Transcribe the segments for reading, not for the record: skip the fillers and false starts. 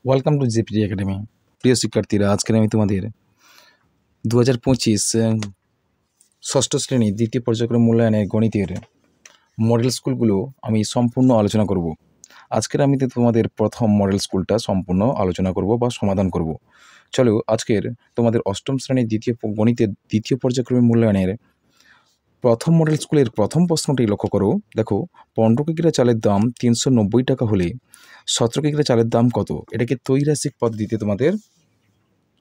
Welcome to জেপিডি academy. প্রিয় শিক্ষার্থীরা, আজকে আমি তোমাদের 2025 ষষ্ঠ শ্রেণী দ্বিতীয় পর্যায়ক্রম মূল্যায়নের গণিতের মডেল স্কুলগুলো আমি সম্পূর্ণ আলোচনা করব। আজকের আমি তোমাদের প্রথম মডেল স্কুলটা সম্পূর্ণ আলোচনা করব বা সমাধান করব। চলো আজকের তোমাদের অষ্টম শ্রেণীর গণিতের দ্বিতীয় পর্যায়ক্রমে মূল্যায়নের প্রথম মডেল স্কুলের প্রথম প্রশ্নটি লক্ষ্য করো। দেখো, 15 কিগ্রা চালের দাম 390 টাকা হলে 17 কিগ্রা চালের দাম কত? এটাকে ত্রৈরাসিক পদ্ধতিতে তোমাদের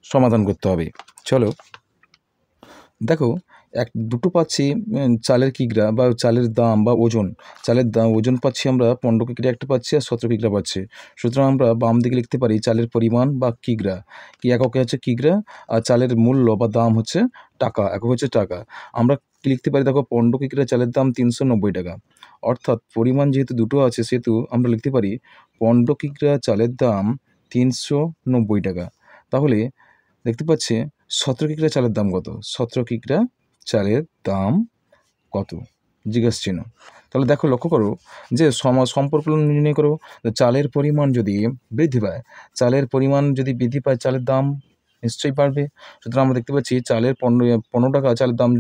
সমাধান করতে হবে। চলো দেখো, দুটো পাচ্ছি চালের কিগ্রা বা চালের দাম বা ওজন। চালের দাম ওজন পাচ্ছি আমরা 15 কিগ্রা একটা পাচ্ছি আর 17 কিগ্রা পাচ্ছি। সুতরাং আমরা বাম দিকে লিখতে পারি চালের পরিমাণ বা কিগ্রা, কি এককে হচ্ছে কিগ্রা, আর চালের মূল্য বা দাম হচ্ছে টাকা, একক হচ্ছে টাকা। আমরা কি লিখতে পারি? দেখো, 15 কিগ্রা চালের দাম 390 টাকা, অর্থাৎ পরিমাণ যেহেতু দুটো আছে সেহেতু আমরা লিখতে পারি 15 কিগ্রা চালের দাম 390 টাকা। তাহলে দেখতে পাচ্ছি 17 কিগ্রা চালের দাম কত? 17 কিগ্রা চালের দাম কত? জিজ্ঞাসা চিহ্ন। তাহলে দেখো, লক্ষ্য করো যে সম্পর্ক নির্ণয় করো। চালের পরিমাণ যদি বৃদ্ধি পায়, চালের পরিমাণ যদি বৃদ্ধি পায়, চালের দাম নিশ্চয়ই বাড়বে। সুতরাং আমরা দেখতে পাচ্ছি চালের 15 টাকা চালের দাম,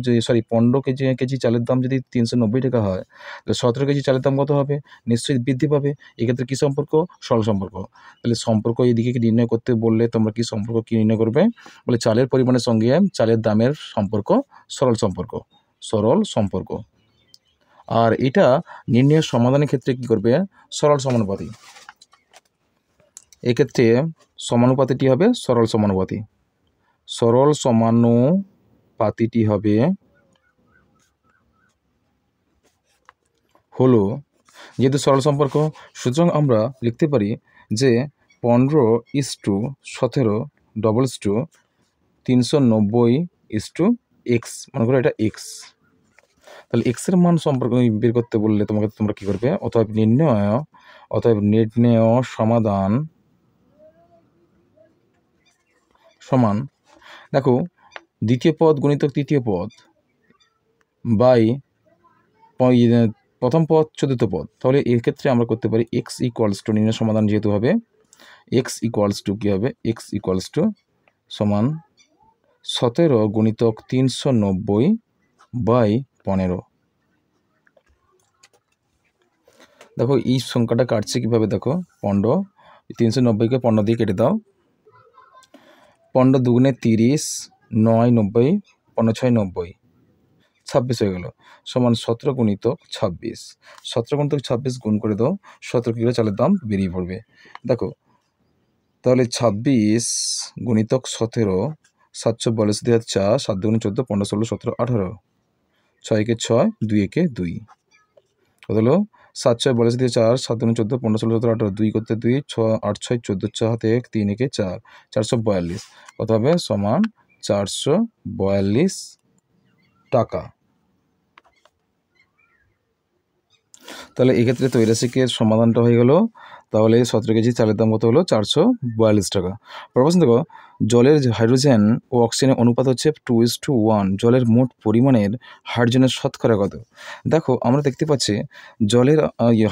15 কেজি চালের দাম যদি 390 টাকা হয়, তাহলে 17 কেজি চালের দাম কত হবে? নিশ্চয়ই বৃদ্ধি পাবে। এক্ষেত্রে কী সম্পর্ক? সরল সম্পর্ক। তাহলে সম্পর্ক এদিকে নির্ণয় করতে বললে তোমরা কি সম্পর্ক কী নির্ণয় করবে? বলে চালের পরিমাণের সঙ্গে চালের দামের সম্পর্ক সরল সম্পর্ক, সরল সম্পর্ক। আর এটা নির্ণয়ের সমাধানের ক্ষেত্রে কি করবে? সরল সমানুপাতি। এক্ষেত্রে সমানুপাতিটি হবে সরল সমানুপাতি। সরল সমানুপাতিটি হবে হলো, যেহেতু সরল সম্পর্ক, সুতরাং আমরা লিখতে পারি যে 15:17 390:x, মনে করো এটা এক্স। তাহলে এক্সের মান সম্পর্কে বের করতে বললে তোমরা কী করবে? অতএব নির্ণয় সমাধান সমান, দেখো, দ্বিতীয় পদ গুণিতক তৃতীয় পদ বাই প্রথম পদ চতুর্থ পদ। তাহলে এক্ষেত্রে আমরা করতে পারি এক্স ইকুয়ালস টু, নির্ণয় সমাধান যেহেতু হবে এক্স ইকুয়ালস টু কী হবে? এক্স ইকুয়ালস টু সমান 17 গুণিতক 390/15। দেখো এই সংখ্যাটা কাটছে কীভাবে? দেখো, 15, 390কে 15 দিয়ে কেটে দাও। 15 দুগুণে 30, 9 90, 15 6 90, 26 হয়ে গেল, সমান 17 গুণিতক 26। 17 গুণিতক 26 গুণ করে দাও, 17 কিলো চালের দাম বেরিয়ে পড়বে। দেখো, তাহলে 26 গুণিতক 17, 742 দিয়ে 4, 7 দুগুণে 14, 15 16 17 18, 6 একে 6, 2 একে 2, কত হলো? 7 6 42 দিয়ে 4, 7 দুগুণে 14, 15 16 17 18, 2 করতে 2, 6 8 6 14, 4 হাতে 1, 3 একে 4, 442, কত হবে? সমান 442 টাকা। তাহলে এক্ষেত্রে ত্রৈরাসিকের সমাধানটা হয়ে গেল। তাহলে 17 কেজি চালের দাম কত হলো? 442 টাকা। প্রশ্ন দেখো, জলের হাইড্রোজেন ও অক্সিজেনের অনুপাত হচ্ছে 2:1। জলের মোট পরিমাণের হাইড্রোজেনের শতকরা কত? দেখো, আমরা দেখতে পাচ্ছি জলের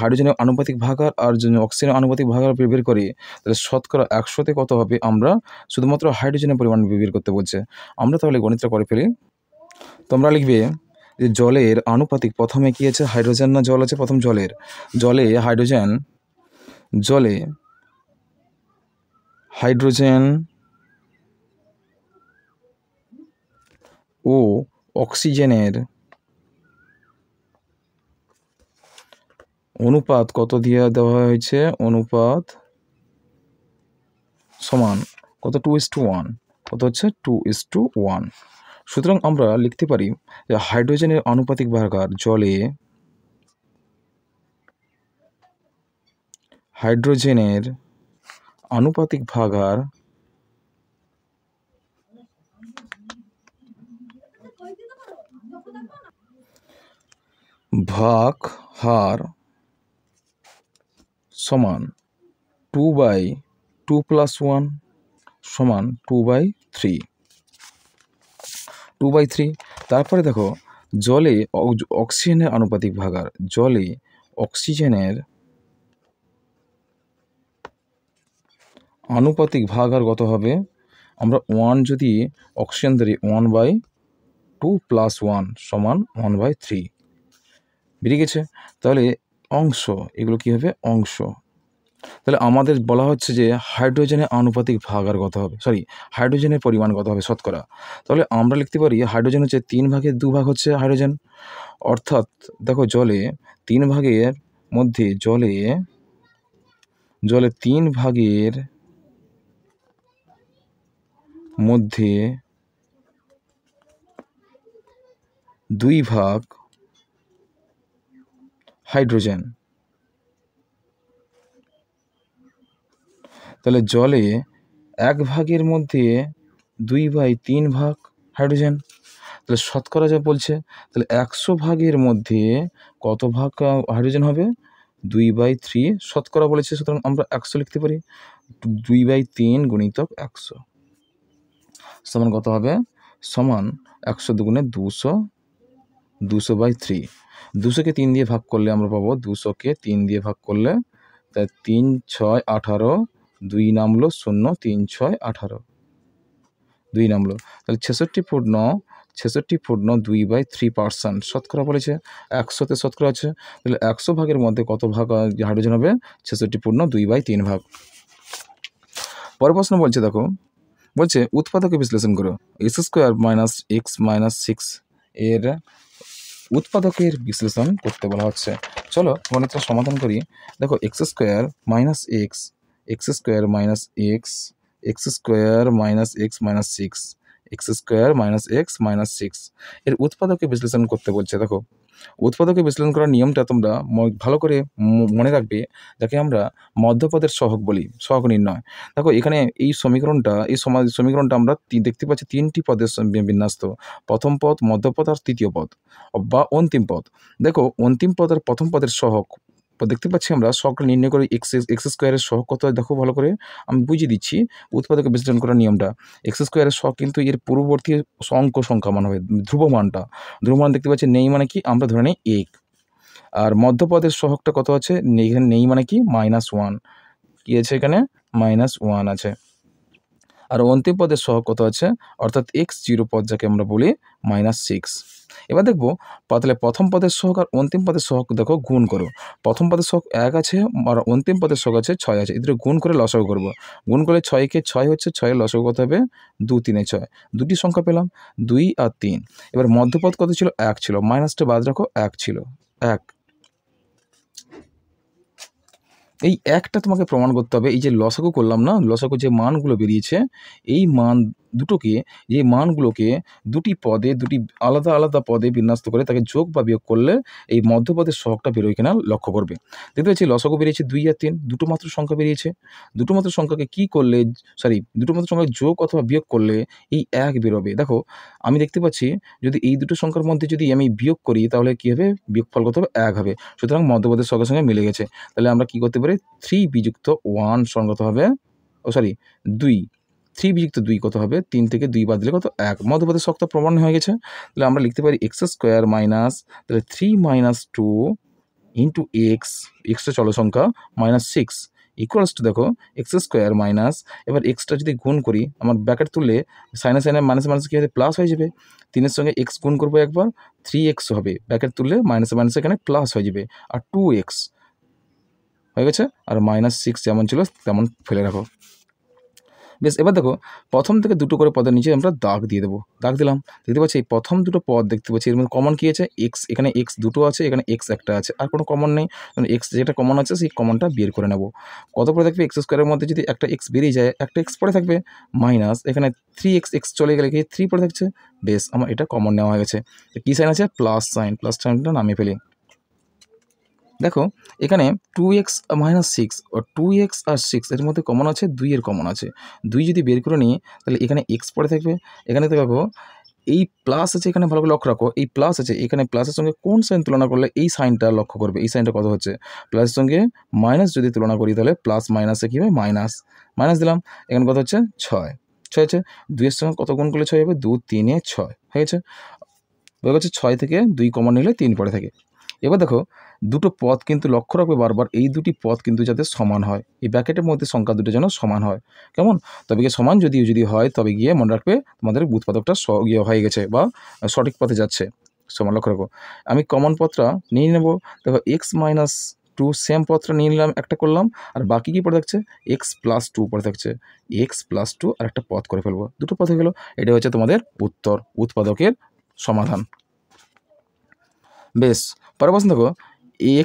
হাইড্রোজেনের আনুপাতিক ভাগার আর অক্সিজেনের আনুপাতিক ভাগার বের করি, তাহলে শতকরা 100তে কত হবে? আমরা শুধুমাত্র হাইড্রোজেনের পরিমাণ বের করতে বলছে। আমরা তাহলে গণিতটা করে ফেলি। তোমরা লিখবে যে জলের আনুপাতিক, প্রথমে কি আছে? হাইড্রোজেন না জল আছে? প্রথম জলে হাইড্রোজেন ও অক্সিজেনের অনুপাত কত দিয়ে দেওয়া হয়েছে? অনুপাত সমান কত? 2:1। কত হচ্ছে? 2:1। সুতরাং আমরা লিখতে পারি যে হাইড্রোজেনের আনুপাতিক ভাগার জলে হাইড্রোজেনের আনুপাতিক ভাগার ভাগ হার সমান 2/2 + 1 সমান 2/3। 2/3। তারপরে দেখো, জলে অক্সিজেনের আনুপাতিক ভাগার, জলে অক্সিজেনের আনুপাতিক ভাগ আর কত হবে, আমরা 1 যদি অক্সিজেন ধরি 1/2 + 1 সমান 1/3 বেরিয়ে গেছে। তাহলে অংশ, এগুলো কী হবে, অংশ। তাহলে আমাদের বলা হচ্ছে যে হাইড্রোজেনের আনুপাতিক ভাগ আর কত হবে, হাইড্রোজেনের পরিমাণ কত হবে শতকরা। তাহলে আমরা লিখতে পারি হাইড্রোজেন হচ্ছে 3 ভাগের 2 ভাগ হচ্ছে হাইড্রোজেন, অর্থাৎ দেখো জলে 3 ভাগের মধ্যে জলে 3 ভাগের মধ্যে 2 ভাগ হাইড্রোজেন। তাহলে জলে 1 ভাগের মধ্যে 2/3 ভাগ হাইড্রোজেন। তাহলে শতকরা যা বলছে, তাহলে 100 ভাগের মধ্যে কত ভাগ হাইড্রোজেন হবে, 2/3 শতকরা বলেছে, সুতরাং আমরা 100 লিখতে পারি। 2/3 × 100 সমান কত হবে, সমান 100 × 200, 200/3। 200কে 3 দিয়ে ভাগ করলে আমরা পাবো, 200কে 3 দিয়ে ভাগ করলে তাই 3 6 18, 2 নামলো 0, 3 6 18, 2 নামলো। তাহলে 66.2/3% শতকরা বলেছে, 100তে শতকরা আছে, তাহলে 100 ভাগের মধ্যে কত ভাগ হাইড্রোজেন হবে, 66.2/3 ভাগ। পরের প্রশ্ন বলছে, দেখো বলছে উৎপাদকে বিশ্লেষণ করো। x² - x - 6 এর উৎপাদকের বিশ্লেষণ করতে বলা হচ্ছে। চলো গণিতটা সমাধান করি। দেখো x² - x, x² - x, x² - x - 6, x² - x - 6 এর উৎপাদকে বিশ্লেষণ করতে বলছে। দেখো উৎপাদকে বিশ্লেষণ করার নিয়মটা তোমরা ভালো করে মনে রাখবে, যাকে আমরা মধ্যপদের সহগ বলি, সহগ নির্ণয়। দেখো এখানে এই সমীকরণটা আমরা দেখতে পাচ্ছি 3টি পদের বিন্যস্ত, প্রথম পদ, মধ্যপদ আর তৃতীয় পদ বা অন্তিম পদ। দেখো অন্তিম পদ আর প্রথম পদের সহগ দেখতে পাচ্ছি আমরা, সহগটা নির্ণয় করে x² এর সহগ কত হয় দেখো ভালো করে, আমি বুঝিয়ে দিচ্ছি উৎপাদকে বিশ্লেষণ করার নিয়মটা। x² এর সহগ কিন্তু এর পূর্ববর্তী অঙ্ক সংখ্যা মান হবে, ধ্রুবমানটা। ধ্রুবমান দেখতে পাচ্ছি নেই মানে কি, আমরা ধরে নিই 1। আর মধ্যপদের সহগটা কত আছে, এখানে নেই মানে কি, -1। কি আছে এখানে, -1 আছে। আর অন্তিম পদের সহগ কত আছে, অর্থাৎ x0 পদ যাকে আমরা বলি -6। এবার দেখবো তাহলে প্রথম পদের সহগ আর অন্তিম পদের সহগ দেখো গুণ করো। প্রথম পদের সহগ 1 আছে আর অন্তিম পদের সহগ আছে 6 আছে, এদের গুণ করে লসাগু করবো। গুণ করলে 6কে 6 হচ্ছে, 6 লসাগু কত হবে, 2 3 6, দুটি সংখ্যা পেলাম 2 আর 3। এবার মধ্যপদ কত ছিল, 1 ছিল, মাইনাসটা বাদ রাখো, 1 ছিল, 1। এই একটা তোমাকে প্রমাণ করতে হবে, এই যে লসাগু করলাম না, লসাগু যে মানগুলো বেরিয়েছে, এই মান দুটোকে, যে মানগুলোকে দুটি পদে, দুটি আলাদা আলাদা পদে বিন্যস্ত করে তাকে যোগ বা বিয়োগ করলে এই মধ্যপদের সহগটা বেরোয় কিনা লক্ষ্য করবে। দেখতে পাচ্ছি লসাগু বেরিয়েছে 2 আর 3, দুটো মাত্র সংখ্যা বেরিয়েছে। দুটো মাত্র সংখ্যাকে কী করলে, দুটো মাত্র সংখ্যাকে যোগ অথবা বিয়োগ করলে এই 1 বেরোবে। দেখো আমি দেখতে পাচ্ছি যদি এই দুটো সংখ্যার মধ্যে যদি আমি বিয়োগ করি তাহলে কী হবে, বিয়োগফল কত হবে, 1 হবে। সুতরাং মধ্যপদের সঙ্গে সঙ্গে মিলে গেছে। তাহলে আমরা কী করতে পারি, 3 বিযুক্ত 1 সমান কত হবে, 2। 3 বিযুক্ত 2 কত হবে, 3 থেকে 2 বাদ দিলে কত, 1। মধ্যপদের সহগটা প্রমাণ হয়ে গেছে। তাহলে আমরা লিখতে পারি x² মাইনাস, তাহলে 3 - 2 ইন্টু এক্সটা চলো সংখ্যা -6 ইকুয়ালস টু, দেখো x² মাইনাস, এবার এক্সটা যদি গুণ করি, আমার ব্র্যাকেট তুললে সাইনে মাইনাসে মাইনাসে কী হবে, প্লাস হয়ে যাবে। 3-এর সঙ্গে x গুণ করবো একবার, 3x হবে, ব্র্যাকেট তুললে মাইনাসে মাইনাসে এখানে প্লাস হয়ে যাবে, আর 2x হয়ে গেছে। আর -6 যেমন ছিল তেমন ফেলে রাখো। বেশ, এবার দেখো প্রথম থেকে দুটো করে পদের নিচে আমরা দাগ দিয়ে দেবো। দাগ দিলাম, দেখতে পাচ্ছি এই প্রথম দুটো পদ দেখতে পাচ্ছি এর মধ্যে কমন কী আছে, এক্স। এখানে এক্স দুটো আছে, এখানে এক্স একটা আছে, আর কোনো কমন নেই। এক্স যেটা কমন আছে সেই কমনটা বের করে নেব। কত পরে থাকবে, x² মধ্যে যদি একটা এক্স বেরিয়ে যায়, একটা এক্স পরে থাকবে, মাইনাস এখানে 3x, এক্স চলে গেলে কি 3 পরে থাকছে। বেশ, আমার এটা কমন নেওয়া হয়ে গেছে। কী সাইন আছে, প্লাস সাইন, প্লাস সাইনটা নামিয়ে ফেলি। দেখো এখানে 2x - 6 ও 2x আর 6 এর মধ্যে কমন আছে, 2 এর কমন আছে। 2 যদি বের করে নিই তাহলে এখানে x পড়ে থাকবে, এখানে দেখো এই প্লাস আছে, এখানে ভালো করে লক্ষ্য রাখো, এই প্লাস আছে, এখানে প্লাসের সঙ্গে কোন সাইন তুলনা করলে এই সাইনটা লক্ষ্য করবে, এই সাইনটা কত হচ্ছে। প্লাসের সঙ্গে মাইনাস যদি তুলনা করি তাহলে প্লাস মাইনাসে কী হবে, মাইনাস। মাইনাস দিলাম, এখানে কত হচ্ছে, 6 হচ্ছে। 2-এর সঙ্গে কত গুণ করলে 6 হবে, 2 3 6 হয়ে গেছে। হয়ে গেছে, 6 থেকে 2 কমন নিলে 3 পড়ে থাকে। এবার দেখো দুটো পদ কিন্তু লক্ষ্য রাখবে বারবার এই দুটি পদ কিন্তু যাতে সমান হয়, এই ব্র্যাকেটের মধ্যে সংখ্যা দুটো যেন সমান হয়। কেমন? তবে গিয়ে সমান যদি হয় তবে গিয়ে মনে রাখবে তোমাদের উৎপাদকটা হয়ে গেছে বা সঠিক পথে যাচ্ছে। সমান লক্ষ্য রাখো। আমি কমন পদটা নিয়ে নেব। দেখো x-2 সেম পদটা নিয়ে নিলাম, একটা করলাম, আর বাকি কী পড়ে থাকছে x+2 পড়ে থাকছে। x+2 আর একটা পদ করে ফেলবো, দুটো পদ হয়ে গেলো। এটা হচ্ছে তোমাদের উত্তর, উৎপাদকের সমাধান। বেশ, পরের প্রশ্ন দেখো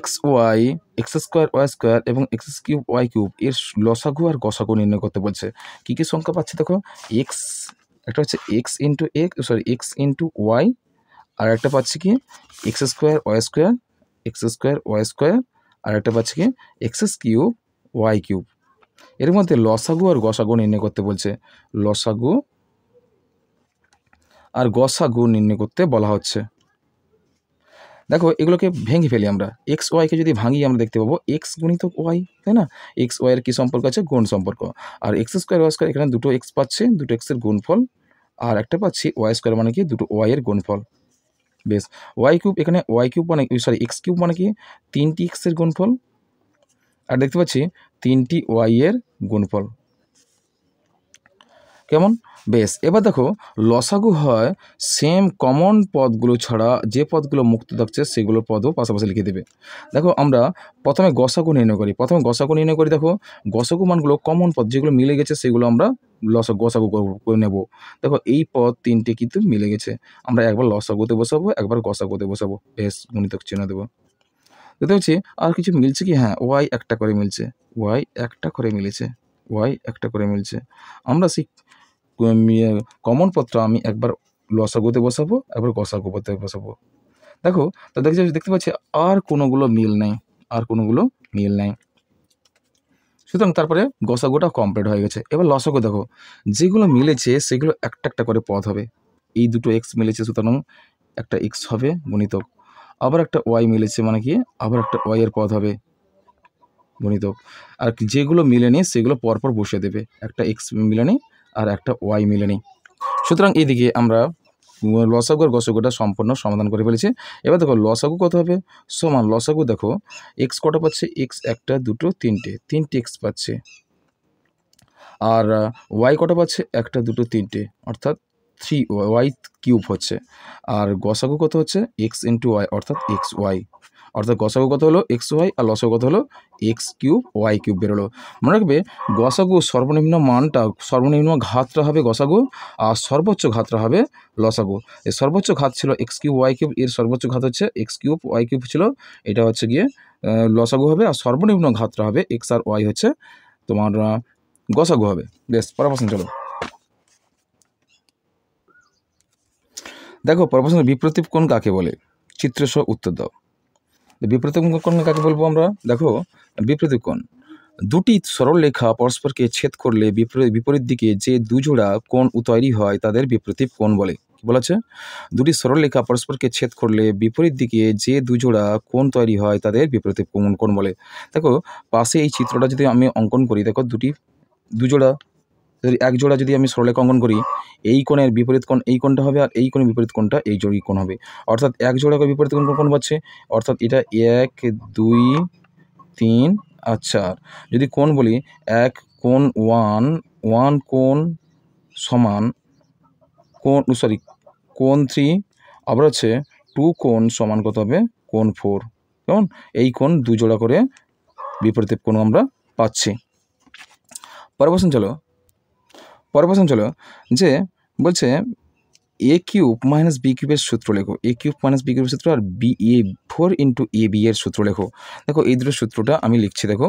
x² x² এবং x³ এর লসাগু আর গসাগু নির্ণয় করতে বলছে। কী কী সংখ্যা পাচ্ছি দেখো, এক্স একটা হচ্ছে x আর একটা পাচ্ছি কি x² আর একটা পাচ্ছি কি x³ এর মধ্যে লসাগু আর গসাগু নির্ণয় করতে বলছে। লসাগু আর গসাগু নির্ণয় করতে বলা হচ্ছে। দেখো এগুলোকে ভেঙে ফেলি আমরা, x-y-কে যদি ভাঙি আমরা দেখতে পাবো x গুণিতক y, তাই না? x-y এর কী সম্পর্ক আছে? গুণ সম্পর্ক। আর x² এখানে দুটো x পাচ্ছে, দুটো x এর গুণফল, আর একটা পাচ্ছি y² মানে কি দুটো y এর গুণফল। বেশ, y³ এখানে y³ মানে x³ মানে কি 3টি x এর গুণফল, আর দেখতে পাচ্ছি 3টি y এর গুণফল। কেমন? বেশ, এবার দেখো লসাগু হয় সেম কমন পদগুলো ছাড়া যে পদগুলো মুক্ত থাকছে সেগুলোর পদও পাশাপাশি লিখে দেবে। দেখো আমরা প্রথমে গসাগু নির্ণয় করি, দেখো গসাগু মানগুলো কমন পদ যেগুলো মিলে গেছে সেগুলো আমরা গসাগু করে নেব। দেখো এই পদ 3টে কিন্তু মিলে গেছে, আমরা একবার লসাগুতে বসাবো, একবার গসাগুতে বসাবো। বেশ, গুণিতক চিহ্ন দেবো। দেখতে পাচ্ছি আর কিছু মিলছে কি? হ্যাঁ, y একটা করে মিলছে, আমরা সেই কমন পদটা আমি একবার লসাগুতে বসাবো, একবার গসাগুতে বসাবো। দেখো তো দেখতে পাচ্ছি আর কোনোগুলো মিল নেই, সুতরাং তারপরে গসাগুটা কমপ্লিট হয়ে গেছে। এবার লসাগু দেখো যেগুলো মিলেছে সেগুলো একটা একটা করে পদ হবে। এই দুটো x মিলেছে সুতরাং একটা x হবে গুণিতক, আবার একটা y মিলেছে মানে কি আবার একটা y এর পদ হবে গুণিতক, আর যেগুলো মিলেনি সেগুলো পরপর বসিয়ে দেবে, একটা x মিলেনি আর একটা y মিলেনি। সুতরাং এইদিকে আমরা লসাগু আর গসাগুটা সম্পূর্ণ সমাধান করে ফেলেছি। এবার দেখো লসাগু কত হবে? সমান লসাগু দেখো x কটা পাচ্ছে, x একটা দুটো তিনটে x পাচ্ছে, আর y কটা পাচ্ছে, একটা দুটো তিনটে, অর্থাৎ 3y³ হচ্ছে। আর গসাগু কত হচ্ছে x × y অর্থাৎ xy, অর্থাৎ গসাগু কত হলো xy আর লসাগু কত হলো x³ y³ বেরোলো। মনে রাখবে গসাগু সর্বনিম্ন ঘাতটা হবে গসাগু, আর সর্বোচ্চ ঘাতটা হবে লসাগু। এর সর্বোচ্চ ঘাত ছিল x³ y³, এর সর্বোচ্চ ঘাত হচ্ছে x³ y³ ছিল, এটা হচ্ছে গিয়ে লসাগু হবে, আর সর্বনিম্ন ঘাতটা হবে x আর y হচ্ছে তোমার গসাগু হবে। বেশ, পরের প্রশ্ন চলো। দেখো পরের প্রশ্ন, বিপ্রতীপ কোণ কাকে বলে? চিত্রসহ উত্তর দাও। বিপ্রতীপ কোণ কাকে বলবো আমরা? দেখো বিপ্রতীপ কোণ দুটি সরলরেখা পরস্পরকে ছেদ করলে বিপরীত দিকে যে দুজোড়া কোণ তৈরি হয় তাদের বিপ্রতীপ কোণ বলে। কি বলা আছে? দুটি সরলরেখা পরস্পরকে ছেদ করলে বিপরীত দিকে যে দুজোড়া কোণ তৈরি হয় তাদের বিপ্রতীপ কোণ বলে। দেখো পাশে এই চিত্রটা যদি আমি অঙ্কন করি, দেখো দুজোড়া এক জোড়া যদি আমি সরলরেখা অঙ্কন করি, এই কোণের বিপরীত কোণ এই কোণটা হবে, আর এই কোণের বিপরীত কোণটা এই জোড়ি কোণ হবে, অর্থাৎ এক জোড়া বিপরীত কোণ পাচ্ছে, অর্থাৎ এটা 1 2 3 আর 4। যদি কোণ বলি এক কোণ 1 কোণ সমান কোণ 3, আবার হচ্ছে 2 কোণ সমান কত হবে কোণ 4। কেমন? এই কোণ দুজোড়া করে বিপরীত কোণ আমরা পাচ্ছি। পরের প্রশ্ন চলো যে বলছে a³ - b³ এর সূত্র লেখো। a³ - b³ এর সূত্র আর 4 × ab এর সূত্র লেখো। দেখো এই দুটো সূত্রটা আমি লিখছি। দেখো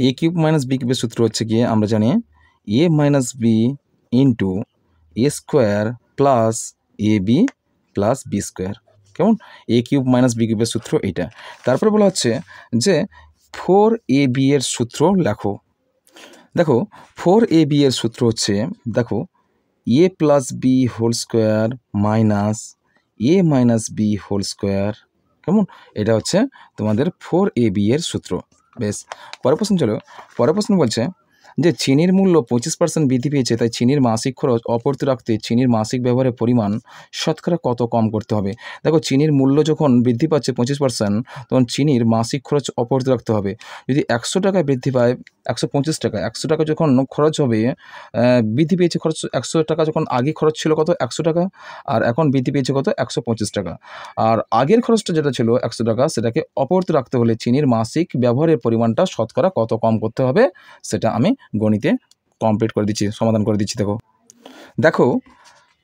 a³ - b³ এর সূত্র হচ্ছে গিয়ে আমরা জানি a - b × a² + ab + b²। কেমন? a³ - b³ এর সূত্র এইটা। তারপরে বলা হচ্ছে যে 4ab এর সূত্র লেখো। দেখো 4ab এর সূত্র হচ্ছে দেখো a + b² - a - b²। কেমন? এটা হচ্ছে তোমাদের 4ab এর সূত্র। বেশ, পরের প্রশ্ন বলছে যে চিনির মূল্য 25% বৃদ্ধি পেয়েছে, তাই চিনির মাসিক খরচ অপরিবর্তিত রাখতে চিনির মাসিক ব্যবহারের পরিমাণ শতকরা কত কম করতে হবে। দেখো চিনির মূল্য যখন বৃদ্ধি পাচ্ছে 25%, তখন চিনির মাসিক খরচ অপরিবর্তিত রাখতে হবে। যদি 100 টাকায় বৃদ্ধি পায় 125 টাকা, 100 টাকা যখন খরচ হবে, বৃদ্ধি পেয়েছে খরচ 100 টাকা, যখন আগে খরচ ছিল কত 100 টাকা, আর এখন বৃদ্ধি পেয়েছে কত 125 টাকা। আর আগের খরচটা যেটা ছিল 100 টাকা, সেটাকে অপরিবর্তিত রাখতে হলে চিনির মাসিক ব্যবহারের পরিমাণটা শতকরা কত কম করতে হবে, সেটা আমি গণিতে কমপ্লিট করে দিচ্ছি, সমাধান করে দিচ্ছি। দেখো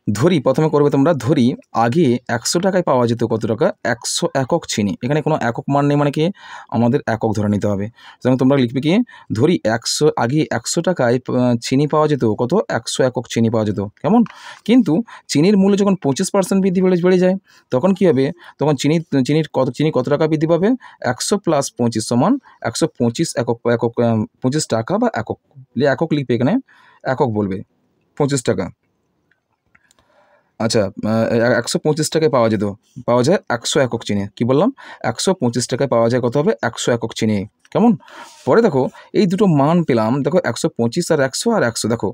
ধরি, প্রথমে করবে তোমরা, ধরি আগে 100 টাকায় পাওয়া যেত কত টাকা, 100 একক চিনি। এখানে কোনো একক মান নেই, মানে কি আমাদের একক ধরে নিতে হবে। সুতরাং তোমরা লিখবে কি, ধরি আগে 100 টাকায় চিনি পাওয়া যেত কত, 100 একক চিনি পাওয়া যেত। কেমন? কিন্তু চিনির মূল্য যখন 25% বৃদ্ধি বেড়ে যায়, তখন কি হবে, তখন চিনি কত টাকা বৃদ্ধি পাবে, 100 + 25 = 125 একক 25 টাকা বা একক। একক লিখবে, এখানে একক বলবে, 25 টাকা। আচ্ছা, 125 টাকায় পাওয়া যায় 100 একক চিনি। কি বললাম, 125 টাকায় পাওয়া যায় কত হবে, 100 একক চিনি। কেমন? পরে দেখো এই দুটো মান পেলাম, দেখো 125 আর 100 দেখো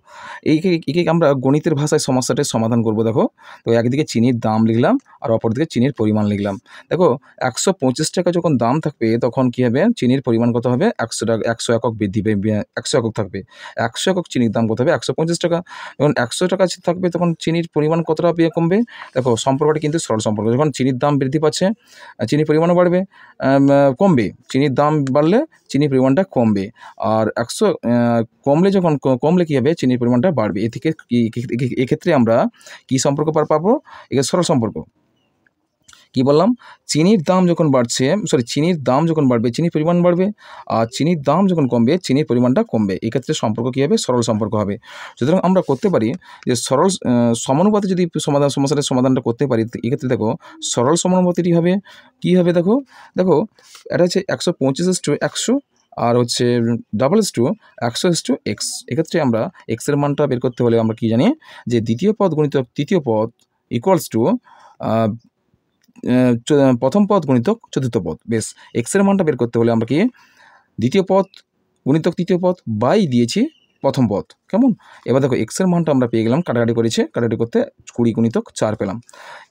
একে আমরা গণিতের ভাষায় সমস্যাটার সমাধান করব। দেখো তো একদিকে চিনির দাম লিখলাম আর অপরদিকে চিনির পরিমাণ লিখলাম। দেখো 125 টাকা যখন দাম থাকবে, তখন কি হবে, চিনির পরিমাণ কত হবে, 100 টাকা, 100 একক বৃদ্ধি পেয়ে 100 একক থাকবে। 100 একক চিনির দাম কত হবে, 125 টাকা। যখন 100 টাকা থাকবে, তখন চিনির পরিমাণ কতটা কমবে। দেখো সম্পর্কটা কিন্তু সরল সম্পর্ক, যখন চিনির দাম বৃদ্ধি পাচ্ছে চিনির পরিমাণও বাড়বে, কমবে। চিনির দাম বাড়লে চিনির পরিমাণটা কমবে, আর 100 কমলে কী হবে, চিনির পরিমাণটা বাড়বে। এ থেকে এক্ষেত্রে আমরা কী সম্পর্ক পাবো, একে সরল সম্পর্ক। কি বললাম, চিনির দাম যখন বাড়বে চিনির পরিমাণ বাড়বে, আর চিনির দাম যখন কমবে চিনির পরিমাণটা কমবে। এক্ষেত্রে সম্পর্ক কী হবে, সরল সম্পর্ক হবে। সুতরাং আমরা করতে পারি যে সরল সমানুপাতে যদি সমস্যাটার সমাধানটা করতে পারি, এক্ষেত্রে দেখো সরল সমানুপাতিটি হবে কী হবে, দেখো এটা হচ্ছে 125:100, আর হচ্ছে 100:x। এক্ষেত্রে আমরা এক্সের মানটা বের করতে হলে আমরা কি জানি, যে দ্বিতীয় পদ গুণিতক তৃতীয় পদ ইকুয়ালস টু প্রথম পদ গুণিতক চতুর্থ পদ। বেশ, এক্সের মানটা বের করতে হলে আমরা কি, দ্বিতীয় পদ গুণিতক তৃতীয় পদ বাই দিয়েছি প্রথম পদ। কেমন? এবার দেখো এক্সের মানটা আমরা পেয়ে গেলাম, কাটাকাটি করতে 20×4 পেলাম।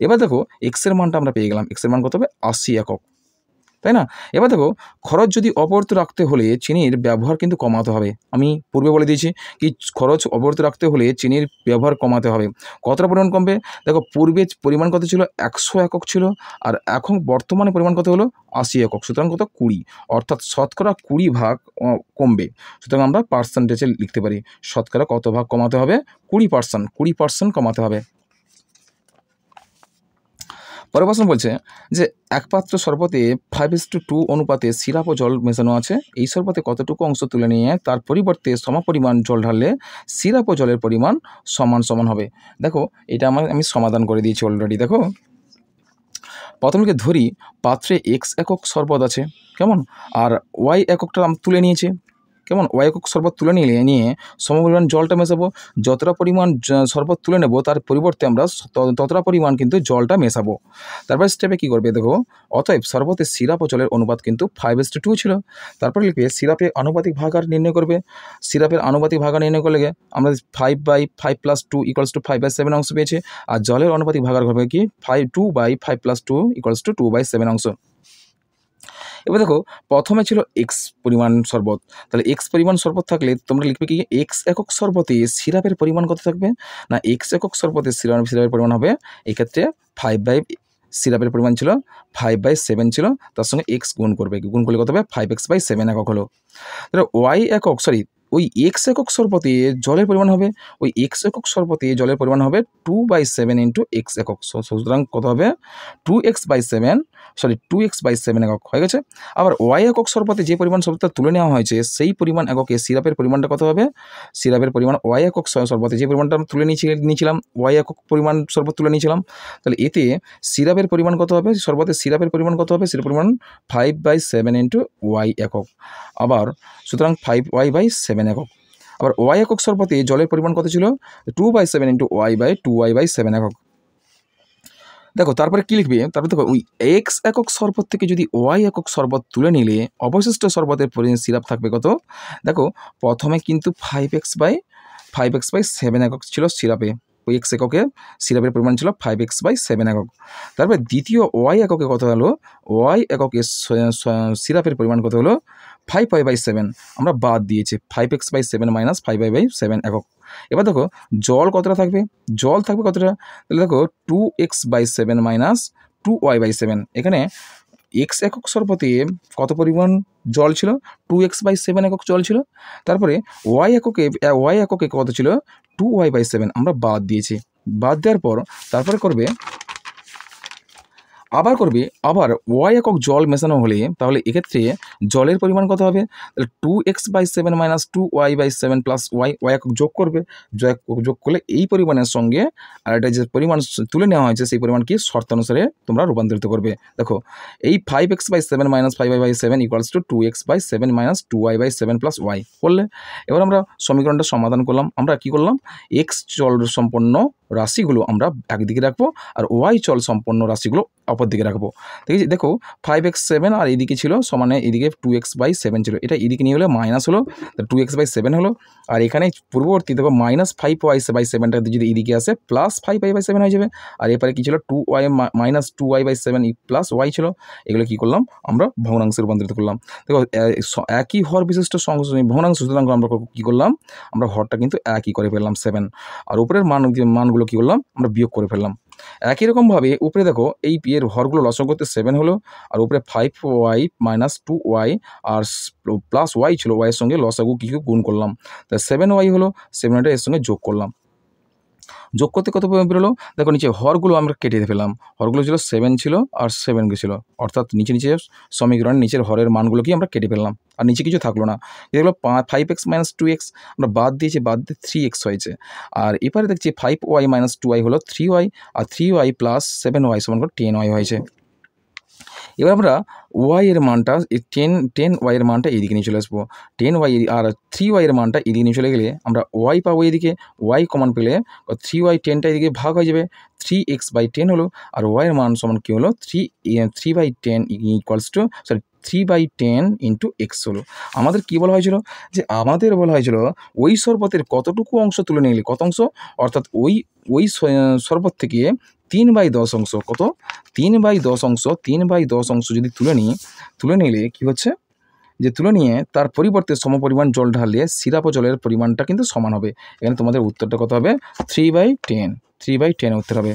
এবার দেখো এক্সের মানটা আমরা পেয়ে গেলাম, এক্সের মান কত হবে, 80 একক, তাই না? এবার দেখো খরচ যদি অপরিবর্তিত রাখতে হলে চিনির ব্যবহার কিন্তু কমাতে হবে। আমি পূর্বে বলে দিয়েছি কি, খরচ অপরিবর্তিত রাখতে হলে চিনির ব্যবহার কমাতে হবে। কতটা পরিমাণ কমবে, দেখো পূর্বে পরিমাণ কত ছিল, 100 একক ছিল, আর এখন বর্তমানে পরিমাণ কত হলো, 80 একক। সুতরাং কত, 20, অর্থাৎ শতকরা 20 ভাগ কমবে। সুতরাং আমরা পার্সেন্টেজে লিখতে পারি, শতকরা কত ভাগ কমাতে হবে, 20% কমাতে হবে। পরের প্রশ্ন বলছে যে এক পাত্র শরবতে 5:2 অনুপাতে সিরাপ ও জল মেশানো আছে। এই শরবতে কতটুকু অংশ তুলে নিয়ে তার পরিবর্তে সমপরিমাণ জল ঢাললে সিরাপ ও জলের পরিমাণ সমান হবে। দেখো এটা আমি সমাধান করে দিয়েছি অলরেডি। দেখো প্রথমে ধরি পাত্রে x একক শরবত আছে, কেমন, আর y এককটা তুলে নিয়েছে, কেমন, y একক শরবত তুলে নিয়ে সমপরিমাণ জলটা মেশাবো। যতটা পরিমাণ শরবত তুলে নেব তার পরিবর্তে আমরা ততটা পরিমাণ কিন্তু জলটা মেশাবো। তারপর স্টেপে কী করবে, দেখো অতএব শরবতের সিরাপ ও জলের অনুপাত কিন্তু 5:2 ছিল। তারপর লিখবে সিরাপের আনুপাতিক ভাগার নির্ণয় করবে। সিরাপের আনুপাতিক ভাগার নির্ণয় করলে আমরা 5/5 + 2 = 5/7 অংশ পেয়েছি, আর জলের আনুপাতিক ভাগার হবে কি, 2/5 + 2 = 2/7 অংশ। এবার দেখো প্রথমে ছিল x পরিমাণ শরবত, তাহলে x পরিমাণ শরবত থাকলে তোমরা লিখবে কি, x একক শরবতে সিরাপের পরিমাণ কত থাকবে না, x একক শরবতে সিরাপের পরিমাণ হবে এক্ষেত্রে 5/, সিরাপের পরিমাণ ছিল 5/7 ছিল, তার সঙ্গে x গুণ করলে কত হবে, 5x/7 একক হলো। তাহলে ওই x একক শরবতে জলের পরিমাণ হবে, ওই x একক শরবতে জলের পরিমাণ হবে 2/7 × x একক। সুতরাং কত হবে, 2x/7 একক হয়ে গেছে। আবার y একক শরবতে যে পরিমাণ শরবতটা তুলে নেওয়া হয়েছে সেই পরিমাণ এককে সিরাপের পরিমাণটা কত হবে, সিরাপের পরিমাণ y একক শরবতে যে পরিমাণটা আমরা তুলে নিয়েছিলাম, y একক পরিমাণ শরবত তুলে নিয়েছিলাম, তাহলে এতে সিরাপের পরিমাণ কত হবে, শরবতের সিরাপের পরিমাণ কত হবে, সিরাপের পরিমাণ 5/7 × y একক। আবার সুতরাং 5y/7 একক। আবার y একক শরবতে জলের পরিমাণ কত ছিল, 2/7 × y/2y/7 একক। দেখো তারপরে কি লিখবে, তারপরে দেখো ওই এক্স একক শরবত থেকে যদি ওয়াই একক শরবত তুলে নিলে অবশিষ্ট শরবতের সিরাপ থাকবে কত। দেখো প্রথমে কিন্তু 5x/7 একক ছিল সিরাপে, ওই এক্স এককে সিরাপের পরিমাণ ছিল 5x/7 একক। তারপরে দ্বিতীয় ওয়াই এককে কত হলো, ওয়াই এককে সিরাপের পরিমাণ কত হলো 5y/7, আমরা বাদ দিয়েছি 5x/7 মাইনাস 5y/7 একক। এবার দেখো জল কতটা থাকবে, জল থাকবে কতটা, তাহলে দেখো 2x/7 মাইনাস 2y/7। এখানে এক্স একক শরবতে কত পরিমাণ জল ছিল, 2x/7 একক জল ছিল। তারপরে ওয়াই এককে কত ছিল, 2y/7, আমরা বাদ দিয়েছি। বাদ দেওয়ার পর তারপরে আবার ওয়াই একক জল মেশানো হলে তাহলে এক্ষেত্রে জলের পরিমাণ কত হবে, তাহলে 2x/7 minus 2y/7 plus Y একক যোগ করবে, যোগ করলে এই পরিমাণের সঙ্গে আর এটা যে পরিমাণ তুলে নেওয়া হয়েছে সেই পরিমাণ কি শর্তানুসারে তোমরা রূপান্তরিত করবে। দেখো এই 5x/7 minus 5y/7 equals to 2x/7 minus 2y/7 plus Y করলে এবার আমরা সমীকরণটা সমাধান করলাম। আমরা কি করলাম, এক্স চল সম্পন্ন রাশিগুলো আমরা একদিকে রাখবো আর ওয়াই চল সম্পন্ন রাশিগুলো অপর দিকে রাখবো। ঠিক আছে, দেখো 5x/7 আর এদিকে ছিল সমানে এদিকে 2x/7 ছিল, এটা এদিকে নিয়ে হলে মাইনাস হলো, 2x/7 হলো। আর এখানে পূর্ববর্তী দেখো মাইনাস 5y/7টা যদি এদিকে আসে প্লাস 5y/7 হয়ে যাবে। আর এরপরে কী ছিল 2y minus 2y/7 plus Y ছিল, এগুলো কী করলাম আমরা ভগ্নাংশে রূপান্তরিত করলাম। দেখো একই হর বিশিষ্ট ভগ্নাংশ, সুতরাং আমরা কী করলাম, আমরা হরটা কিন্তু একই করে ফেললাম 7, আর উপরের মানগুলো কী করলাম আমরা বিয়োগ করে ফেললাম। একই রকমভাবে উপরে দেখো এই এর হরগুলো লসাগু করতে 7 হলো, আর উপরে 5y মাইনাস 2y আর প্লাস ওয়াই ছিল, ওয়াইয়ের সঙ্গে লসাগু কিছু গুণ করলাম, তাই 7y হলো, 7টা এর সঙ্গে যোগ করলাম। যোগ করতে কত বেরোলো, দেখো নিচে হরগুলো আমরা কেটে ফেলাম, হরগুলো ছিল 7 ছিল আর 7 ছিল, অর্থাৎ নিচে সমীকরণ নিচের হরের মানগুলোকেই আমরা কেটে ফেললাম আর নিচে কিছু থাকলো না। এগুলো 5x মাইনাস 2x আমরা বাদ দিয়েছি, বাদ দিয়ে 3x হয়েছে। আর এবারে দেখছি 5y মাইনাস 2y হলো 3y, আর 3y প্লাস 7y সমান 10y হয়েছে। এবার আমরা ওয়াই এর মানটা 10y এর মানটা এইদিকে নিয়ে চলে আসবো, 10y আর 3y এর মানটা এদিকে নিয়ে চলে গেলে আমরা ওয়াই পাবো এদিকে, ওয়াই কমন পেলে 3y 10টা এদিকে ভাগ হয়ে যাবে, 3x/10 হলো। আর ওয়াইয়ের মান সমান কী হলো, 3/10 ইকুয়ালস টু 3/10 ইন্টু এক্স হলো। আমাদের কী বলা হয়েছিল, যে আমাদের বলা হয়েছিল ওই শরবতের কতটুকু অংশ তুলে নিলে, কত অংশ, অর্থাৎ ওই শরবত থেকে 3/10 অংশ, কত 3/10 অংশ, 3/10 অংশ যদি তুলে নিলে কী হচ্ছে, যে তুলে নিয়ে তার পরিবর্তে সমপরিমাণ জল ঢাললে সিরাপ ও জলের পরিমাণটা কিন্তু সমান হবে। এখানে তোমাদের উত্তরটা কত হবে, 3/10 উত্তর হবে।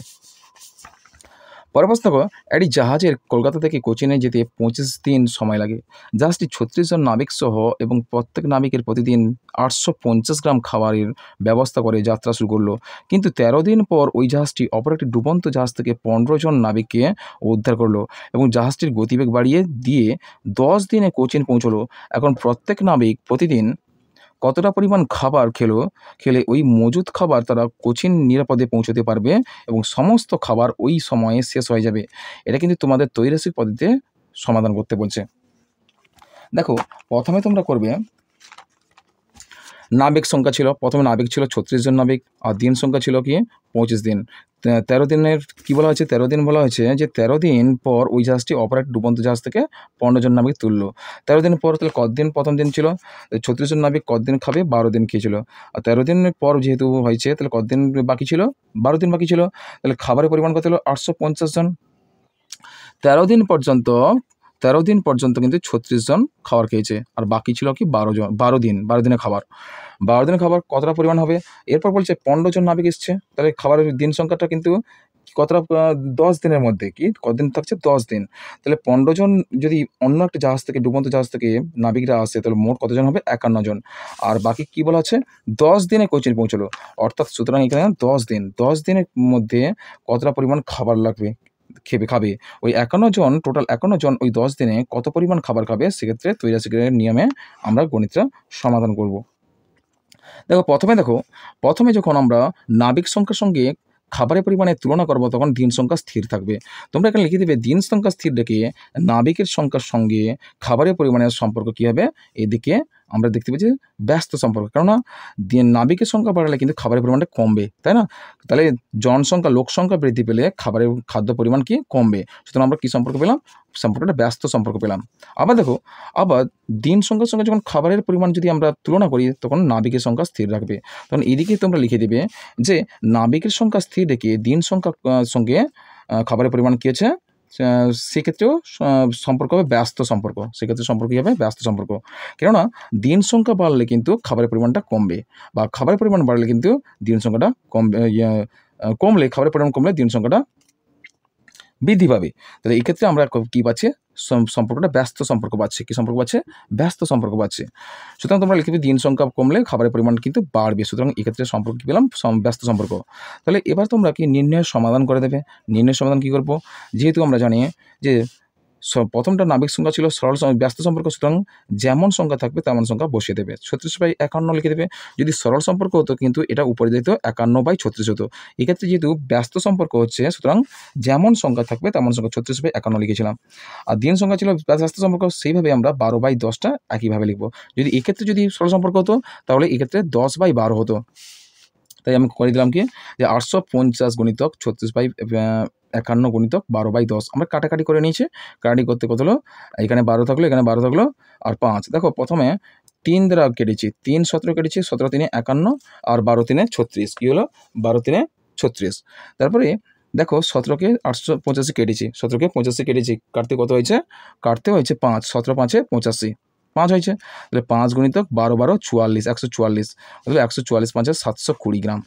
পরের প্রশ্ন দেখো, একটি জাহাজের কলকাতা থেকে কোচিনে যেতে 25 দিন সময় লাগে। জাহাজটি 36 জন নাবিক সহ এবং প্রত্যেক নাবিকের প্রতিদিন 850 গ্রাম খাবারের ব্যবস্থা করে যাত্রা শুরু করলো। কিন্তু 13 দিন পর ওই জাহাজটি অপর একটি ডুবন্ত জাহাজ থেকে 15 জন নাবিককে উদ্ধার করলো এবং জাহাজটির গতিবেগ বাড়িয়ে দিয়ে 10 দিনে কোচিন পৌঁছলো। এখন প্রত্যেক নাবিক প্রতিদিন কতটা পরিমাণ খাবার খেলে ওই মজুদ খাবার তারা কোচিন নিরাপদে পৌঁছতে পারবে এবং সমস্ত খাবার ওই সময়ে শেষ হয়ে যাবে। এটা কিন্তু তোমাদের ত্রৈরাসিক পদ্ধতিতে সমাধান করতে বলছে। দেখো প্রথমে তোমরা করবে, নাবিক সংখ্যা ছিল, প্রথমে নাবিক ছিল 36 জন নাবিক, আর দিন সংখ্যা ছিল কি 25 দিন। 13 দিনের কী বলা হয়েছে, 13 দিন বলা হয়েছে যে 13 দিন পর ওই জাহাজটি অপারেট ডুবন্ত জাহাজ থেকে 15 জন নাবিক তুললো। 13 দিন পর তাহলে কতদিন প্রথম দিন ছিল, 36 জন নাবিক কতদিন খাবে, 12 দিন খেয়েছিল। আর 13 দিনের পর যেহেতু হয়েছে তাহলে কতদিন বাকি ছিল, 12 দিন বাকি ছিল, তাহলে খাবারের পরিমাণ কত হলো 850 জন। 13 দিন পর্যন্ত কিন্তু 36 জন খাবার খেয়েছে, আর বাকি ছিল কি 12 দিনের খাবার। 12 দিনের খাবার কতটা পরিমাণ হবে, এরপর বলছে 15 জন নাবিক এসছে, তাহলে খাবারের দিন সংখ্যাটা কিন্তু কতটা, 10 দিনের মধ্যে কি কতদিন থাকছে, 10 দিন। তাহলে 15 জন যদি অন্য একটা জাহাজ থেকে ডুবন্ত জাহাজ থেকে নাবিকরা আসে তাহলে মোট কতজন হবে, 51 জন। আর বাকি কি বলা আছে, 10 দিনে কোচিন পৌঁছলো, অর্থাৎ সুতরাং এখানে 10 দিনের মধ্যে কতটা পরিমাণ খাবার লাগবে, খাবে ওই 51 জন, টোটাল 51 জন ওই 10 দিনে কত পরিমাণ খাবার খাবে, সেক্ষেত্রে ত্রৈরাসিকের নিয়মে আমরা গণিতটা সমাধান করব। প্রথমে যখন আমরা নাবিক সংখ্যার সঙ্গে খাবারের পরিমাণের তুলনা করব তখন দিন সংখ্যা স্থির থাকবে। তোমরা এখানে লিখে দেবে দিন সংখ্যা স্থির রেখে নাবিকের সংখ্যার সঙ্গে খাবারের পরিমাণের সম্পর্ক কী হবে, এদিকে আমরা দেখতে পাচ্ছি ব্যস্ত সম্পর্ক, কেননা নাবিকের সংখ্যা বাড়লে কিন্তু খাবারের পরিমাণটা কমবে, তাই না? তাহলে জনসংখ্যা লোক সংখ্যা বৃদ্ধি পেলে খাদ্য পরিমাণ কি কমবে, সুতরাং আমরা কী সম্পর্ক পেলাম? সম্পর্কটা ব্যস্ত সম্পর্ক পেলাম। আবার দেখো, আবার দিন সংখ্যার সঙ্গে যখন খাবারের পরিমাণ যদি আমরা তুলনা করি তখন নাবিকের সংখ্যা স্থির রাখবে। তখন এদিকে তোমরা লিখে দেবে যে নাবিকের সংখ্যা স্থির রেখে দিন সংখ্যা সঙ্গে খাবারের পরিমাণ কী আছে, সেক্ষেত্রেও সম্পর্ক হবে ব্যস্ত সম্পর্ক। সেক্ষেত্রে সম্পর্ক কী হবে? ব্যস্ত সম্পর্ক। কেননা দিন সংখ্যা বাড়লে কিন্তু খাবারের পরিমাণটা কমবে, বা খাবারের পরিমাণ বাড়লে কিন্তু দিন সংখ্যাটা কমলে খাবারের পরিমাণ কমলে দিন সংখ্যাটা বৃদ্ধি পাবে। তাহলে এই ক্ষেত্রে আমরা কী পাচ্ছি? সম্পর্কটা ব্যস্ত সম্পর্ক পাচ্ছি। কী সম্পর্ক পাচ্ছে? ব্যস্ত সম্পর্ক পাচ্ছি। সুতরাং তোমরা লিখবে দিন সংখ্যা কমলে খাবারের পরিমাণ কিন্তু বাড়বে, সুতরাং এক্ষেত্রে সম্পর্ক কী পেলাম? ব্যস্ত সম্পর্ক। তাহলে এবার তোমরা কি নির্ণয়ের সমাধান করে দেবে। নির্ণয়ের সমাধান কী করবো? যেহেতু আমরা জানি যে প্রথমটা নাবিক সংখ্যা ছিল সরল ব্যস্ত সম্পর্ক, সুতরাং যেমন সংখ্যা থাকবে তেমন সংখ্যা বসিয়ে দেবে। 36/51 লিখে দেবে। যদি সরল সম্পর্ক হতো কিন্তু এটা উপরে যেত 51/36 হতো। এক্ষেত্রে যেহেতু ব্যস্ত সম্পর্ক হচ্ছে, সুতরাং যেমন সংখ্যা থাকবে তেমন সংখ্যা 36/51 লিখেছিলাম। আর দিন সংখ্যা ছিল ব্যস্ত সম্পর্ক, সেইভাবে আমরা 12/10টা একইভাবে লিখবো। যদি এক্ষেত্রে যদি সরল সম্পর্ক হতো তাহলে এক্ষেত্রে 10/12 হতো। তাই আমি করে দিলাম কি, যে 850 গুণিতক 36/51 গুণিতক 12/10 আমরা কাটাকাটি করে নিয়েছি। কাটাকাটি করতে কত হলো? এখানে 12 থাকলো, এখানে 12 থাকলো, আর 5। দেখো প্রথমে 3 দ্বারা কেটেছি, 3 17 কেটেছি, 17 3 51 আর 12 3 36। কী হলো? 12 3 36। তারপরে দেখো 17কে 885 কেটেছি, 17কে 85 কেটেছি, কাটতে কত হয়েছে? কাটতে হয়েছে 5, 17 5 85, 5 হয়েছে। তাহলে 5 গুণিতক 12 12 44, 144। তাহলে 144 5 720 গ্রাম।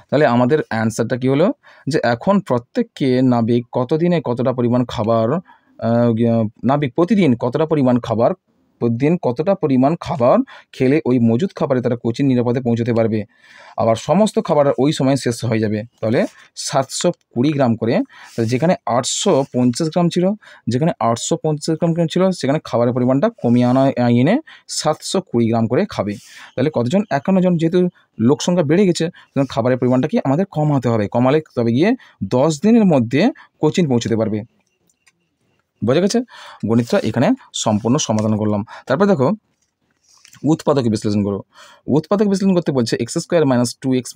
তাহলে আমাদের অ্যান্সারটা কী হলো? যে এখন প্রত্যেককে নাবিক কতদিনে কতটা পরিমাণ খাবার নাবিক প্রতিদিন কতটা পরিমাণ খাবার খেলে ওই মজুদ খাবারে তারা কোচিন নিরাপদে পৌঁছতে পারবে, আবার সমস্ত খাবার ওই সময় শেষ হয়ে যাবে। তাহলে 720 গ্রাম করে, যেখানে 850 গ্রাম ছিল, সেখানে খাবারের পরিমাণটা কমিয়ে এনে 720 গ্রাম করে খাবে। তাহলে কতজন? 51 জন। যেহেতু লোক সংখ্যা বেড়ে গেছে, সুতরাং খাবারের পরিমাণটা কি আমাদের কমাতে হবে। কমালে তবে গিয়ে 10 দিনের মধ্যে কোচিন পৌঁছতে পারবে। বোঝা গেছে? গণিতটা এখানে সম্পূর্ণ সমাধান করলাম। তারপর দেখো উৎপাদকে বিশ্লেষণ করো। উৎপাদক বিশ্লেষণ করতে বলছে x² - 2x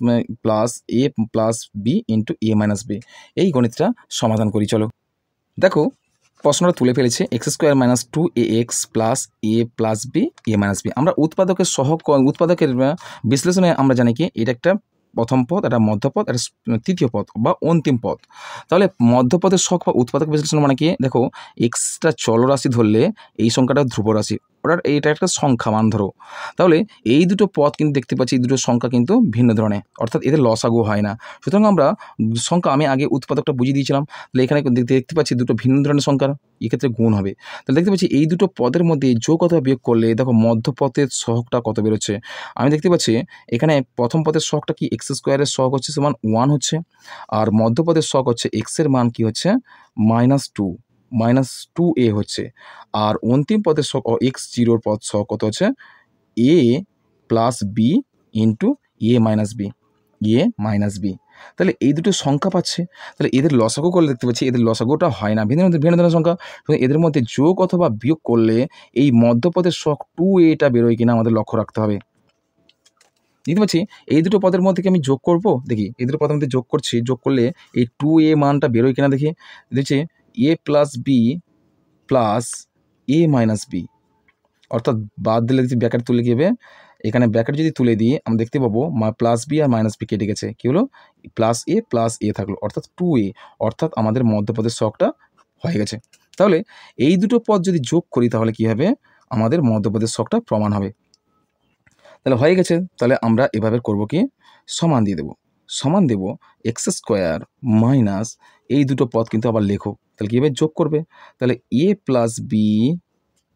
plus a plus B into a minus B. এই গণিতটা সমাধান করি চলো। দেখো প্রশ্নটা তুলে ফেলেছে x² - 2ax plus a plus B a minus B. আমরা উৎপাদকের বিশ্লেষণে আমরা জানি কি, এটা একটা প্রথম পদ, একটা মধ্যপদ, একটা তৃতীয় পদ বা অন্তিম পদ। তাহলে মধ্যপদের সহগ বা উৎপাদক বিশ্লেষণ মানে কি? দেখো এক্সটা চলরাশি ধরলে এই সংখ্যাটা ধ্রুবরাশি, অর্থাৎ এইটা একটা সংখ্যা মান ধরো। তাহলে এই দুটো পদ কিন্তু দেখতে পাচ্ছি, এই দুটো সংখ্যা কিন্তু ভিন্ন ধরনের, অর্থাৎ এদের লসাগু হয় না। সুতরাং আমরা সংখ্যা, আমি আগে উৎপাদকটা বুঝিয়ে দিয়েছিলাম, তাহলে এখানে দেখতে পাচ্ছি দুটো ভিন্ন ধরনের সংখ্যার, এক্ষেত্রে গুণ হবে। তাহলে দেখতে পাচ্ছি এই দুটো পদের মধ্যে যোগ অথবা বিয়োগ করলে দেখো মধ্যপদের সহগটা কত বেরোচ্ছে। আমি দেখতে পাচ্ছি এখানে প্রথম পদের সহগটা কি, x² সহগ হচ্ছে সমান 1 হচ্ছে, আর মধ্যপদের সহগ হচ্ছে x এর মান কি হচ্ছে -2a হচ্ছে, আর অন্তিম পদের সহগ x0 পদ সহগ কত হচ্ছে a plus B into a minus B. তাহলে এই দুটো সংখ্যা পাচ্ছে, তাহলে এদের লসাগু করলে দেখতে পাচ্ছি এদের লসাগুটা হয় না, ভিন্ন ধরনের সংখ্যা। এদের মধ্যে যোগ অথবা বিয়োগ করলে এই মধ্যপদের সহগ 2a বেরোয় কিনা আমাদের লক্ষ্য রাখতে হবে। দেখতে পাচ্ছি এই দুটো পদের মধ্যে আমি যোগ করব, দেখি এই দুটো পদের মধ্যে যোগ করছি, যোগ করলে এই 2a মানটা বেরোয় কিনা দেখি। দেখছি a plus B plus a minus B, অর্থাৎ বাদ দিলে দেখছি ব্র্যাকেট তুলে কী হবে, এখানে ব্র্যাকেট যদি তুলে দিই আমরা দেখতে পাবো প্লাস বি আর মাইনাস বি কেটে গেছে, কী হলো প্লাস এ থাকলো, অর্থাৎ 2a, অর্থাৎ আমাদের মধ্যপদের সহগটা হয়ে গেছে। তাহলে এই দুটো পদ যদি যোগ করি তাহলে কি হবে, আমাদের মধ্যপদের সহগটা প্রমাণ হবে। তাহলে হয়ে গেছে। তাহলে আমরা এভাবে করব কি, সমান দিয়ে দেবো, সমান দেব x² মাইনাস এই দুটো পদ কিন্তু আবার লেখো, তাহলে কীভাবে যোগ করবে, তাহলে a plus B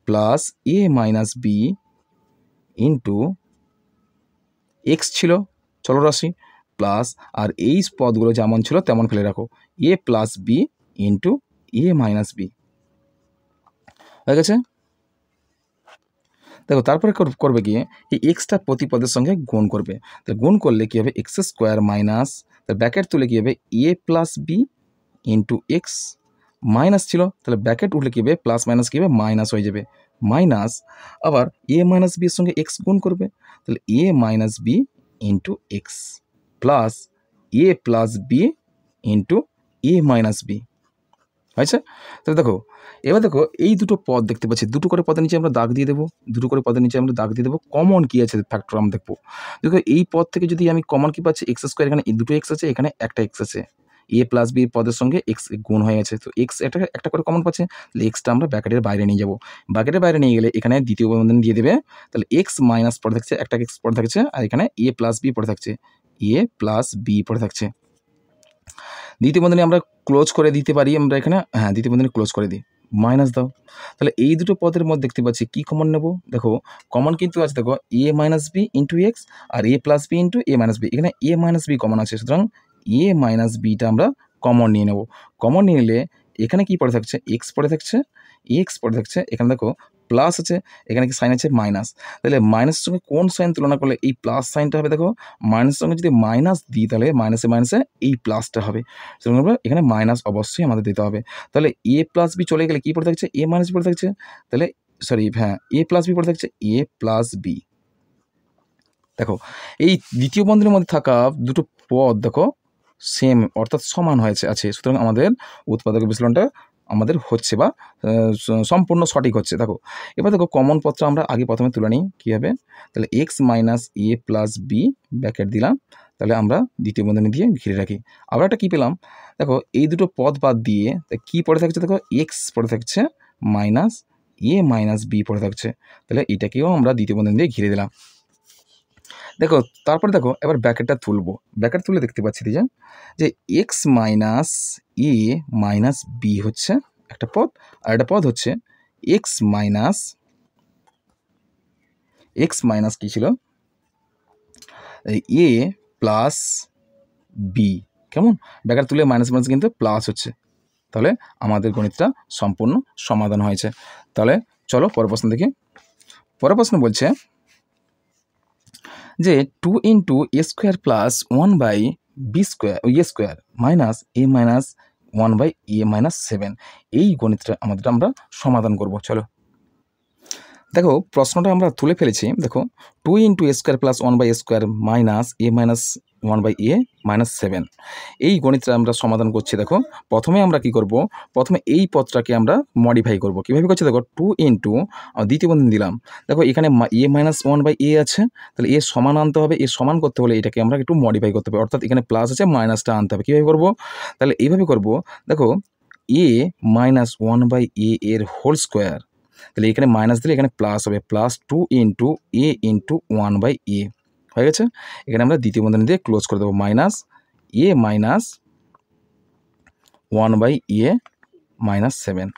plus a minus B into X ছিল চলরাশি প্লাস, আর এই পদগুলো যেমন ছিল তেমন ফেলে রাখো, a plus B into a minus B. হয়ে গেছে। দেখো তারপরে করবে কি, এই এক্সটা প্রতি পদের সঙ্গে গুণ করবে, তাহলে গুণ করলে কী হবে x² মাইনাস, তাহলে ব্র্যাকেট তুলে কী হবে a plus B into X, minus ছিল তাহলে ব্র্যাকেট উঠলে কী হবে প্লাস মাইনাস কী হবে মাইনাস হয়ে যাবে, মাইনাস আবার এ মাইনাস বি এর সঙ্গে এক্স গুণ করবে, তাহলে A minus B into X plus A plus B into A minus B. আচ্ছা, তাহলে দেখো এবার দেখো এই দুটো পদ দেখতে পাচ্ছি, দুটো করে পদের নিচে আমরা দাগ দিয়ে দেবো, দুটো করে পদের নিচে আমরা দাগ দিয়ে দেবো। কমন কী আছে ফ্যাক্টর আমরা দেখবো। দেখো এই পদ থেকে যদি আমি কমন কী পাচ্ছি, এক্স স্কোয়ার, এখানে দুটো এক্স আছে, এখানে একটা এক্স আছে, এ প্লাস বি পদের সঙ্গে এক্স গুণ হয়ে গেছে, তো এক্স একটা করে কমন পাচ্ছে, তাহলে এক্সটা আমরা ব্র্যাকেটের বাইরে নিয়ে যাবো। ব্র্যাকেটের বাইরে নিয়ে গেলে এখানে দ্বিতীয় বন্ধনী দিয়ে দেবে, তাহলে এক্স মাইনাস পড়ে থাকছে, একটা এক্স পড়ে থাকছে, আর এখানে এ প্লাস বি পড়ে থাকছে, এ প্লাস বি পড়ে থাকছে। দ্বিতীয় বন্ধনী আমরা ক্লোজ করে দিতে পারি, আমরা এখানে হ্যাঁ দ্বিতীয় বন্ধনী ক্লোজ করে দিই, মাইনাস দাও। তাহলে এই দুটো পদের মধ্যে দেখতে পাচ্ছি কী কমন নেব, দেখো কমন কিন্তু আছে, দেখো এ minus B into x R A plus B into A minus B, এখানে এ মাইনাস বি কমন আছে, সুতরাং এ মাইনাস বিটা আমরা কমন নিয়ে নেব। কমন নিয়ে নিলে এখানে কি পড়ে থাকছে, এক্স পড়ে থাকছে, এক্স পড়ে থাকছে, এখানে দেখো প্লাস আছে, এখানে কি সাইন আছে মাইনাস, তাহলে মাইনাসের সঙ্গে কোন সাইন তুলনা করলে এই প্লাস সাইনটা হবে, দেখো মাইনাসের সঙ্গে যদি মাইনাস দিই তাহলে মাইনাসে মাইনাসে এই প্লাসটা হবে, সুতরাং আমরা এখানে মাইনাস অবশ্যই আমাদের দিতে হবে। তাহলে এ প্লাস বি চলে গেলে কী পড়ে থাকছে, এ মাইনাস বি পড়ে থাকছে, তাহলে সরি হ্যাঁ এ প্লাস বি পড়ে থাকছে, এ প্লাস বি। দেখো এই দ্বিতীয় বন্ধনীর মধ্যে থাকা দুটো পদ দেখো সেম অর্থাৎ সমান হয়েছে আছে, সুতরাং আমাদের উৎপাদক বিশ্লেষণটা আমাদের হচ্ছে বা সম্পূর্ণ সঠিক হচ্ছে। দেখো এবার দেখো কমন পদটা আমরা আগে প্রথমে তুলে নিই, কী হবে, তাহলে এক্স মাইনাস এ প্লাস বি ব্র্যাকেট দিলাম, তাহলে আমরা দ্বিতীয় বন্ধনী দিয়ে ঘিরে রাখি। আবার একটা কী পেলাম, দেখো এই দুটো পদ বাদ দিয়ে কী পড়ে থাকছে, দেখো এক্স পড়ে থাকছে মাইনাস এ মাইনাস বি পড়ে থাকছে, তাহলে এটাকেও আমরা দ্বিতীয় বন্ধনী দিয়ে ঘিরে দিলাম। দেখো তারপরে দেখো এবার ব্র্যাকেটটা তুলবো, ব্র্যাকেট তুলে দেখতে পাচ্ছি যে x minus A minus B হচ্ছে একটা পদ, আর একটা পদ হচ্ছে এক্স মাইনাস কী ছিল, এ প্লাস বি। কেমন, ব্র্যাকেট তুলে মাইনাস মাইনাস কিন্তু প্লাস হচ্ছে, তাহলে আমাদের গণিতটা সম্পূর্ণ সমাধান হয়েছে। তাহলে চলো পরের প্রশ্ন দেখি। পরের প্রশ্ন বলছে যে 2 into A square plus 1 by B square A square minus A minus 1 by A minus 7, এই গণিতটা আমরা সমাধান করব। চলো দেখো প্রশ্নটা আমরা তুলে ফেলেছি, দেখো 2 into A square plus 1 by A square minus A minus 1 by A minus 7, এই গণিতটা আমরা সমাধান করছি। দেখো প্রথমে আমরা কি করব, প্রথমে এই পদটাকে আমরা মডিফাই করব। কীভাবে করছি, দেখো 2 ইন্টু দ্বিতীয় বন্ধনী দিলাম, দেখো এখানে এ মাইনাস 1 বাই এ আছে, তাহলে এ সমান আনতে হবে, এ সমান করতে হলে এটাকে আমরা একটু মডিফাই করতে হবে, অর্থাৎ এখানে প্লাস আছে মাইনাসটা আনতে হবে। কীভাবে করবো, তাহলে এইভাবে করব, দেখো এ মাইনাস 1 বাই এ এর হোল স্কোয়ার, তাহলে এখানে মাইনাস দিলে এখানে প্লাস হবে, plus 2 into A into 1 by A হয়ে গেছে। এখানে আমরা দ্বিতীয় বন্ধনী দিয়ে ক্লোজ করে দেবো, minus A minus 1 by A minus 7।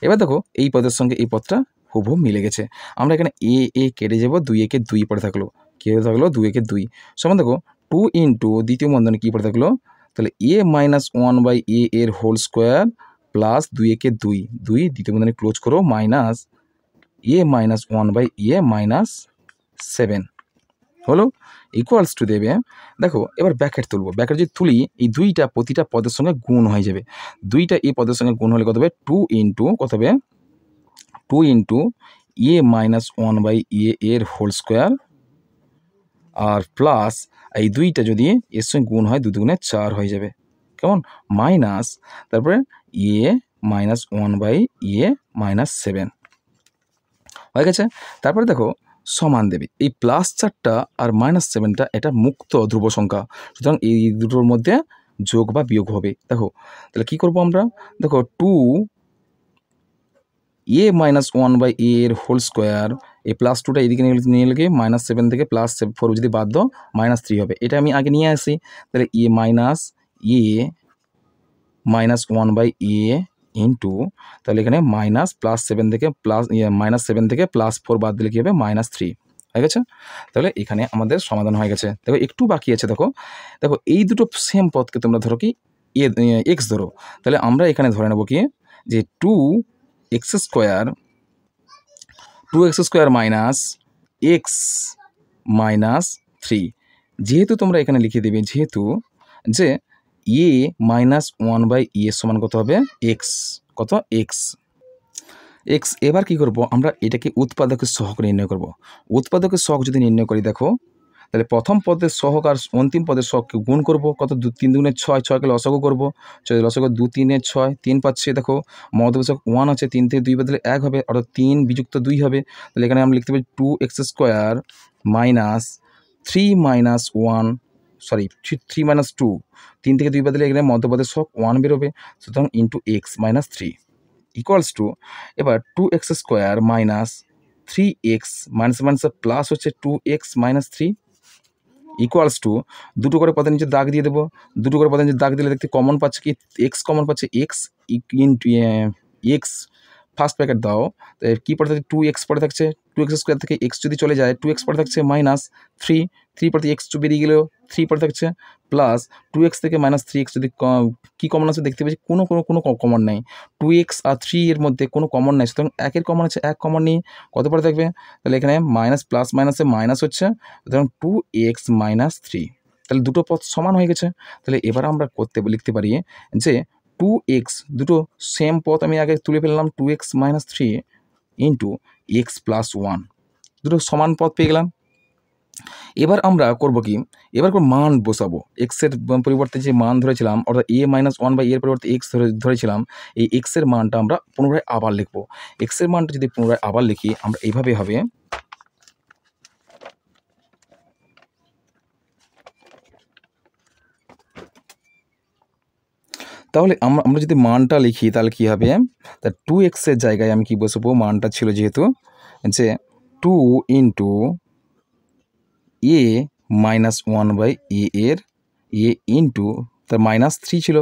এবার দেখো এই পদের সঙ্গে এই পদটা হুবহু মিলে গেছে, আমরা এখানে এ কেটে যাবো, 2 একে 2 পড়ে থাকলো, কী থাকলো 2 একে 2 সমান দেখো 2 ইন্টু দ্বিতীয় বন্ধনী কী পড়ে থাকলো, তাহলে এ মাইনাস 1 বাই এ এর হোল স্কোয়ার প্লাস 2 একে 2 দ্বিতীয় বন্ধনী ক্লোজ করো, minus A minus 1 by A minus 7 হলো ইকুয়ালস টু দেবে। দেখো এবার ব্র্যাকেট তুলবো, ব্র্যাকেট যদি তুলি এই দুইটা প্রতিটা পদের সঙ্গে গুণ হয়ে যাবে, দুইটা এই পদের সঙ্গে গুণ হলে কত হবে, 2 ইন্টু কত হবে, 2 ইন্টু এ মাইনাস 1 বাই এ এর হোল স্কোয়ার আর প্লাস এই দুইটা যদি এর সঙ্গে গুণ হয় 2 দুগুণে 4 হয়ে যাবে, কেমন, মাইনাস তারপরে এ মাইনাস 1 বাই এ মাইনাস 7 হয়ে গেছে। তারপরে দেখো সমান দেবে, এই প্লাস 4টা আর মাইনাস 7টা এটা মুক্ত ধ্রুব সংখ্যা, সুতরাং এই দুটোর মধ্যে যোগ বা বিয়োগ হবে। দেখো তাহলে কী করবো আমরা, দেখো 2 এ মাইনাস 1 বাই এ এর হোল স্কোয়ার, এই প্লাস 2টা এদিকে নিয়ে গেলে মাইনাস 7 থেকে প্লাস 4 যদি বাদ দাও মাইনাস 3 হবে, এটা আমি আগে নিয়ে আসি, তাহলে A minus 1 by A into, তাহলে এখানে মাইনাস প্লাস 7 থেকে প্লাস মাইনাস 7 থেকে প্লাস 4 বাদ দিলে কী হবে, মাইনাস 3 হয়ে গেছে। তাহলে এখানে আমাদের সমাধান হয়ে গেছে। দেখো একটু বাকি আছে, দেখো দেখো এই দুটো সেম পদকে তোমরা ধরো কি এক্স ধরো, তাহলে আমরা এখানে ধরে নেবো কি যে 2 x square minus x minus 3, যেহেতু তোমরা এখানে লিখে দেবে যেহেতু যে এ মাইনাস 1 বাই এ সমান কত হবে, এক্স, কত এক্স, এক্স। এবার কী করব, আমরা এটাকে উৎপাদকের সহগ নির্ণয় করব। উৎপাদকের সহগ যদি নির্ণয় করি দেখো, তাহলে প্রথম পদের সহগ আর অন্তিম পদের সহগকে গুণ করব। কত, 3 দুগুণে 6, 6কে লসাগু করব, 6 লসাগু 2 3 6, 3 পাচ্ছে দেখো। মধ্যবর্তী 1 আছে, 3 থেকে 2 বদলে 1 হবে, অর্থাৎ 3 বিযুক্ত 2 হবে। তাহলে এখানে আমরা লিখতে পারি 2x² minus 3 minus 1, sorry 3 minus 2, 3 থেকে 2 বদলে এখানে মধ্যপদের সহগ 1 বেরোবে, সুতরাং into x minus 3 equals to, এবার 2x² minus 3x minus minus plus হচ্ছে 2x মাইনাস 3 ইকুয়ালস টু, দুটো করে পদের নিচে দাগ দিয়ে দেবো। দুটো করে পদের নিচে দাগ দিলে দেখতে কমন পাচ্ছে কি, এক্স কমন পাচ্ছে, x into x first packet দাও, কী পড়ে থাকছে 2x পড়ে থাকছে, 2x² থেকে x যদি চলে যায় 2x পড়ে থাকছে মাইনাস 3 পড়ে x বেরিয়ে গেলেও 3 পড়ে থাকছে, প্লাস 2x থেকে মাইনাস 3x যদি কী কমন আছে দেখতে পাচ্ছি, কোনো কমন নেই। 2x আর 3 এর মধ্যে কোনো কমন নেই, সুতরাং 1-এর কমন আছে, 1 কমন নিয়ে কত পড়ে থাকবে, তাহলে এখানে মাইনাস প্লাস মাইনাসে মাইনাস হচ্ছে, সুতরাং 2x মাইনাস 3, তাহলে দুটো পদ সমান হয়ে গেছে। তাহলে এবার আমরা লিখতে পারি যে 2x, দুটো সেম পদ আমি আগে তুলে ফেললাম, 2x minus 3 into X plus 1, দুটো সমান পদ পেয়ে গেলাম। এবার আমরা করব কি, এবার মান বসাবো। এক্সের পরিবর্তে যে মান ধরেছিলাম, অর্থাৎ a মাইনাস 1 এর পরিবর্তে এক্স ধরেছিলাম, এই এক্সের মানটা আমরা পুনরায় আবার লিখবো। এক্সের মানটা যদি পুনরায় আবার লিখি, আমরা এইভাবে হবে, তাহলে আমরা যদি মানটা লিখি তাহলে কী হবে, তা 2x এর জায়গায় আমি কি বসবো, মানটা ছিল যেহেতু যে 2 ইন্টু এ মাইনাস 1/a এর এ ইন্টু তার মাইনাস 3 ছিল,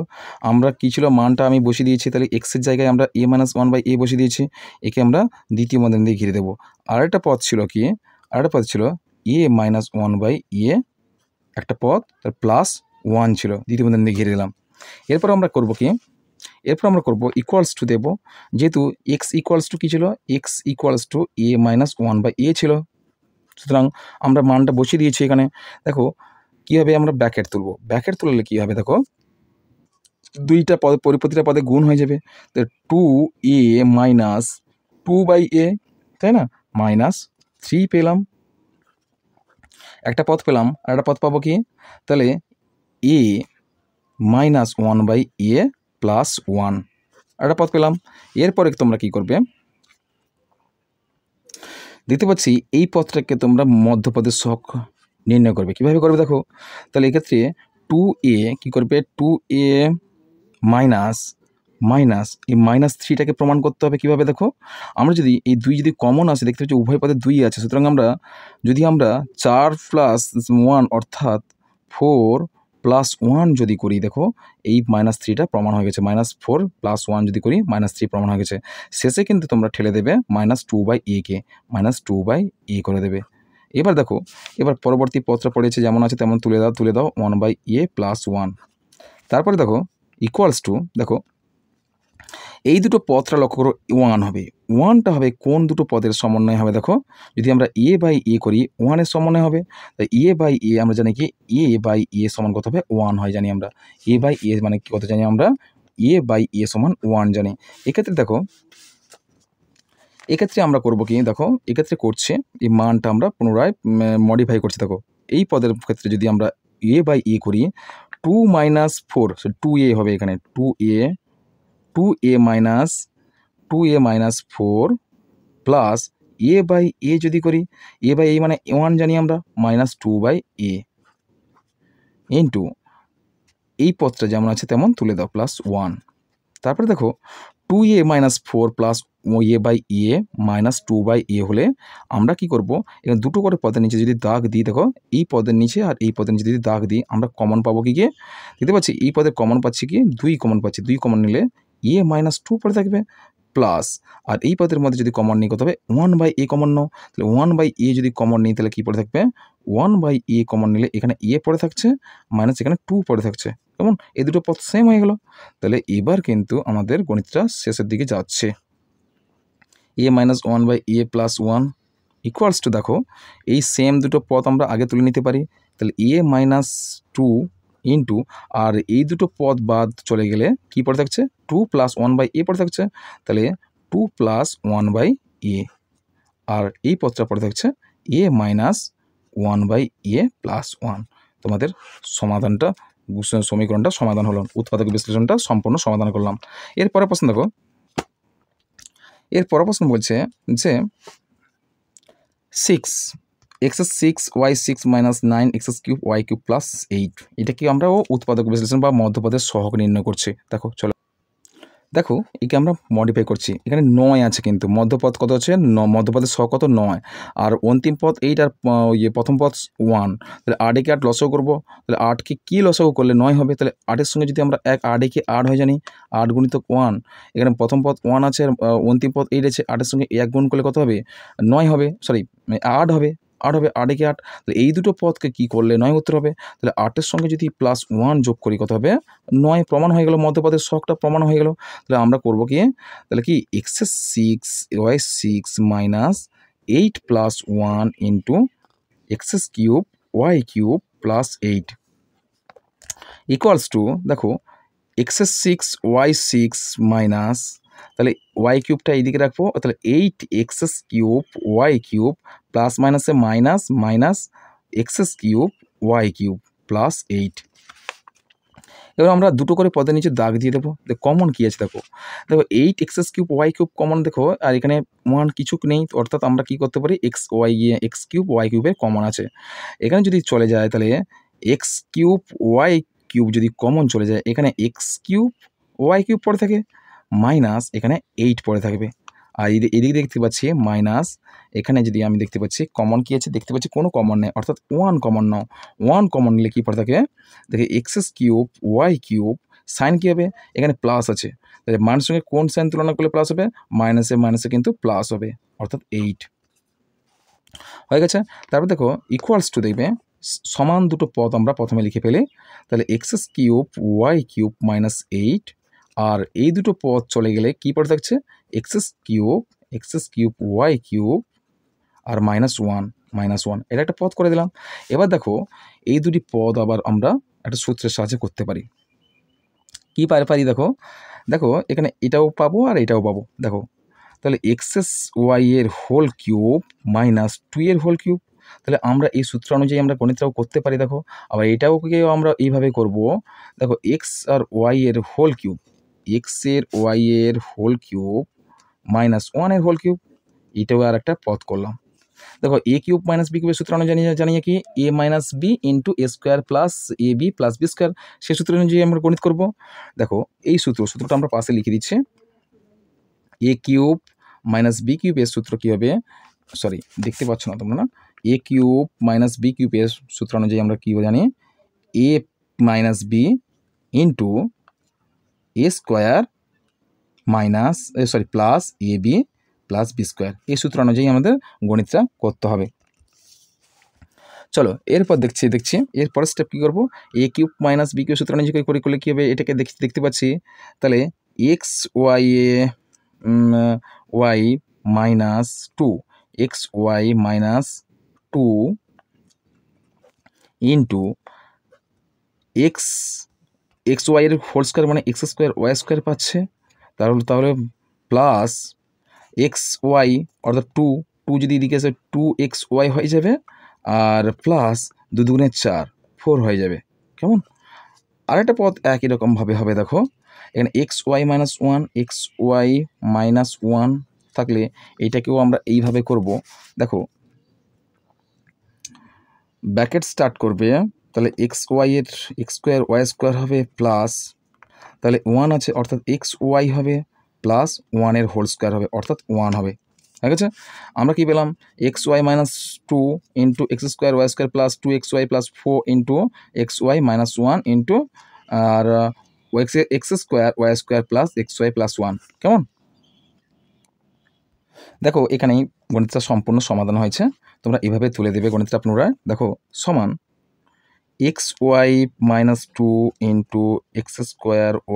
আমরা কী ছিল মানটা আমি বসিয়ে দিয়েছি, তাহলে এক্সের জায়গায় আমরা a মাইনাস 1/a বসিয়ে দিয়েছি, একে আমরা দ্বিতীয় বন্ধনী দিয়ে ঘিরে দেবো। আরেকটা পদ ছিল কি, আরেকটা পদ ছিল a মাইনাস 1/a, একটা পদ তার প্লাস 1 ছিল, দ্বিতীয় বন্ধনী দিয়ে ঘিরে দিলাম। এরপর আমরা করব কি, এরপর আমরা করব ইকুয়ালস টু দেব, যেহেতু এক্স ইকুয়ালস টু কী ছিল, x equals to a minus 1/a ছিল, সুতরাং আমরা মানটা বসিয়ে দিয়েছি এখানে। দেখো কী হবে, আমরা ব্র্যাকেট তুলব, ব্র্যাকেট তুললে কী হবে দেখো, দুইটা পদ প্রতিটা পদে গুণ হয়ে যাবে, তো 2a মাইনাস 2/a, তাই না, মাইনাস 3 পেলাম, একটা পদ পেলাম, আর একটা পদ পাবো কি, তাহলে a মাইনাস 1/a প্লাস 1, একটা পদ পেলাম। এরপরে তোমরা কি করবে, দেখতে পাচ্ছি এই পদটাকে তোমরা মধ্যপদের সহগ নির্ণয় করবে। কীভাবে করবে দেখো, তাহলে এক্ষেত্রে 2a কী করবে, 2a মাইনাস মাইনাস এই মাইনাস 3টাকে প্রমাণ করতে হবে কীভাবে দেখো, আমরা যদি এই 2 যদি কমন আসে, দেখতে পাচ্ছি উভয় পদে 2 আছে, সুতরাং আমরা যদি আমরা 4 প্লাস 1 অর্থাৎ 4 প্লাস 1 যদি করি, দেখো এই মাইনাস 3টা প্রমাণ হয়ে গেছে, -4 প্লাস 1 যদি করি -3 প্রমাণ হয়ে গেছে। শেষে কিন্তু তোমরা ঠেলে দেবে -2/a কে, -2/a করে দেবে। এবার দেখো, এবার পরবর্তী পদটা পড়েছে যেমন আছে তেমন তুলে দাও 1/a প্লাস 1। তারপরে দেখো ইকুয়ালস টু, দেখো এই দুটো পদটা লক্ষ্য করো, 1 হবে, 1টা হবে কোন দুটো পদের সমন্বয় হবে দেখো, যদি আমরা a/a করি 1-এর সমন্বয় হবে, তাই a/a আমরা জানি কি, a/a সমান কত হবে, 1 হয় জানি আমরা, a/a মানে কত জানি আমরা, a/a সমান 1 জানি। এক্ষেত্রে দেখো, এক্ষেত্রে আমরা করব কি দেখো, এক্ষেত্রে করছে এই মানটা আমরা পুনরায় মডিফাই করছি। দেখো এই পদের ক্ষেত্রে যদি আমরা a/a করি, 2 মাইনাস 4, 2a হবে এখানে, 2a মাইনাস 4 প্লাস a/a যদি করি, a/a মানে 1 জানি আমরা, -2/a ইন্টু এই পদটা যেমন আছে তেমন তুলে দাও প্লাস 1। তারপরে দেখো 2a minus 4 plus a/a minus 2/a হলে আমরা কি করব, এখানে দুটো করে পদের নিচে যদি দাগ দিই, দেখো এই পদের নিচে আর এই পদের নিচে যদি দাগ দিই, আমরা কমন পাবো কি, দেখতে পাচ্ছি এই পদের কমন পাচ্ছি কি, 2 কমন পাচ্ছি, 2 কমন নিলে a মাইনাস 2 পড়ে থাকবে, প্লাস আর এই পদের মধ্যে যদি কমন নিই কত হবে, 1/a কমন নাও, তাহলে 1/a যদি কমন নিই তাহলে কী পড়ে থাকবে, 1/a কমন নিলে এখানে a পড়ে থাকছে, মাইনাস এখানে 2 পড়ে থাকছে, কেমন এই দুটো পদ সেম হয়ে গেল। তাহলে এবার কিন্তু আমাদের গণিতটা শেষের দিকে যাচ্ছে। a minus 1/a plus 1 equals to, দেখো এই সেম দুটো পদ আমরা আগে তুলে নিতে পারি, তাহলে a মাইনাস 2 ইন্টু, আর এই দুটো পদ বাদ চলে গেলে কি পড়ে থাকছে, 2 প্লাস 1/a পড়ে থাকছে, তাহলে 2 প্লাস 1 বাই এ, আর এই পদটা পড়ে থাকছে এ মাইনাস 1 বাই এ প্লাস 1। তোমাদের সমাধানটা সমীকরণটা সমাধান হলো, উৎপাদক বিশ্লেষণটা সম্পূর্ণ সমাধান করলাম। এরপরে প্রশ্ন দেখো, এরপরে প্রশ্ন বলছে যে 6x6 y6 - 9x³ y³ plus 8, এটা কি আমরা উৎপাদক বিশ্লেষণ বা মধ্যপদের সহগ নির্ণয় করছি। দেখো চলো, দেখো একে আমরা মডিফাই করছি, এখানে 9 আছে, কিন্তু মধ্যপদ কত আছে, মধ্যপদের সহগ কত 9, আর অন্তিম পদ 8, আর প্রথম পদ 1। তাহলে 8 কে 8 লসাগু করবো, তাহলে 8কে কি লসাগু করলে 9 হবে, তাহলে 8-এর সঙ্গে যদি আমরা 8 কে 8 হয়ে জানি, 8 গুণিতক 1, এখানে প্রথম পদ 1 আছে আর অন্তিম পদ 8 আছে, 8-এর সঙ্গে 1 গুণ করলে কত হবে, 9 হবে, সরি 8 হবে, 8 হবে, 8 কে 8, তাহলে এই দুটো পদকে কি করলে 9 উত্তর হবে। তাহলে 8-এর সঙ্গে যদি প্লাস 1 যোগ করি কত হবে, 9 প্রমাণ হয়ে গেল, মধ্যপদের সহগটা প্রমাণ হয়ে গেল। তাহলে আমরা করবো কি, তাহলে কি x6 minus 8 plus 1 into x³ y³ plus 8 equals to, দেখো x6 মাইনাস, তাহলে y³ এইদিকে রাখবো, তাহলে 8x³ y³ প্লাস মাইনাসে minus minus x³ y³ plus 8। এবার আমরা দুটো করে পদের নিচে দাগ দিয়ে দেবো, কমন কী আছে দেখো, দেখো 8x³ y³ কমন দেখো, আর এখানে 1 কিছু নেই, অর্থাৎ আমরা কি করতে পারি, x³ y³ কমন আছে, এখানে যদি চলে যায় তাহলে x³ y³ যদি কমন চলে যায়, এখানে x³ y³ পড়ে থাকে, মাইনাস এখানে 8 পড়ে থাকবে, আর এদিকে দেখতে পাচ্ছি মাইনাস, এখানে যদি আমি দেখতে পাচ্ছি কমন কী আছে, দেখতে পাচ্ছি কোনো কমন নেই, অর্থাৎ 1 কমন নাও, 1 কমন নিলে কী পড়ে থাকে, দেখে x³ y³ সাইন কী হবে, এখানে প্লাস আছে, তাহলে মানের সঙ্গে কোন সাইন তুলনা করলে প্লাস হবে, মাইনাসে মাইনাসে কিন্তু প্লাস হবে, অর্থাৎ 8 হয়ে গেছে। তারপর দেখো ইকুয়ালস টু, দেখবে সমান দুটো পদ আমরা প্রথমে লিখে ফেলি, তাহলে x³ y³ মাইনাস 8, আর এই দুটো পদ চলে গেলে কী পড়ে থাকছে, x³ y³ আর -1 এটা একটা পদ করে দিলাম। এবার দেখো এই দুটি পদ আবার আমরা একটা সূত্রের সাহায্যে করতে পারি, কী পারি দেখো, দেখো এখানে এটাও পাবো আর এটাও পাবো, দেখো তাহলে xy এর হোল কিউব মাইনাস 2 এর হোল কিউব, তাহলে আমরা এই সূত্র অনুযায়ী আমরা গণিতটাও করতে পারি। দেখো আবার এটাকেও আমরা এইভাবে করব, দেখো এক্স আর ওয়াই এর হোল কিউব, ওয়াই এর হোল কিউব মাইনাস 1 এর হোল কিউব, এটাও আর একটা পদ করলাম। দেখো এ কিউব মাইনাস বি কিউবের সূত্র অনুযায়ী জানিয়ে কি এ minus B into A square plus A B plus B square, সেই সূত্র অনুযায়ী আমরা গণিত করব। দেখো এই সূত্রটা আমরা পাশে লিখে দিচ্ছি, এ কিউব মাইনাস বি কিউবের সূত্র কী হবে, সরি দেখতে পাচ্ছ না তোমরা না, এ কিউব মাইনাস বি কিউবের সূত্র অনুযায়ী আমরা কী জানি, এ minus B into A square minus plus A B plus B square, এই সূত্র অনুযায়ী আমাদের গণিতটা করতে হবে। চলো এরপর দেখছি এরপর স্টেপ কী করবো, A cube minus B cube সূত্র অনুযায়ী করলে কী হবে, এটাকে দেখতে পাচ্ছি, তাহলে X Y Y minus 2 xy minus 2 into xy এর হোল স্কোয়ার মানে x² y² পাচ্ছে, তাহলে প্লাস xy অর্থাৎ 2 যদি এদিকে আসে 2xy হয়ে যাবে, আর প্লাস 2 দুগুণে 4 4 হয়ে যাবে। কেমন, আরেকটা পদ একই রকমভাবে হবে, দেখো এখানে xy মাইনাস 1 xy মাইনাস 1 থাকলে এইটাকেও আমরা এইভাবে করব। দেখো ব্র্যাকেট স্টার্ট করবে, তাহলে xy এর x² y² হবে প্লাস, তাহলে 1 আছে অর্থাৎ xy হবে প্লাস 1 এর হোল স্কোয়ার হবে অর্থাৎ 1 হবে। ঠিক আছে, আমরা কি পেলাম, xy minus 2 into x² y² plus 2xy plus 4 into xy minus 1 into আর x² y² plus xy plus 1। কেমন, দেখো এখানেই গণিতটা সম্পূর্ণ সমাধান হয়েছে, তোমরা এভাবে তুলে দেবে গণিতটা পুনরায়। দেখো সমান xy minus 2 into x²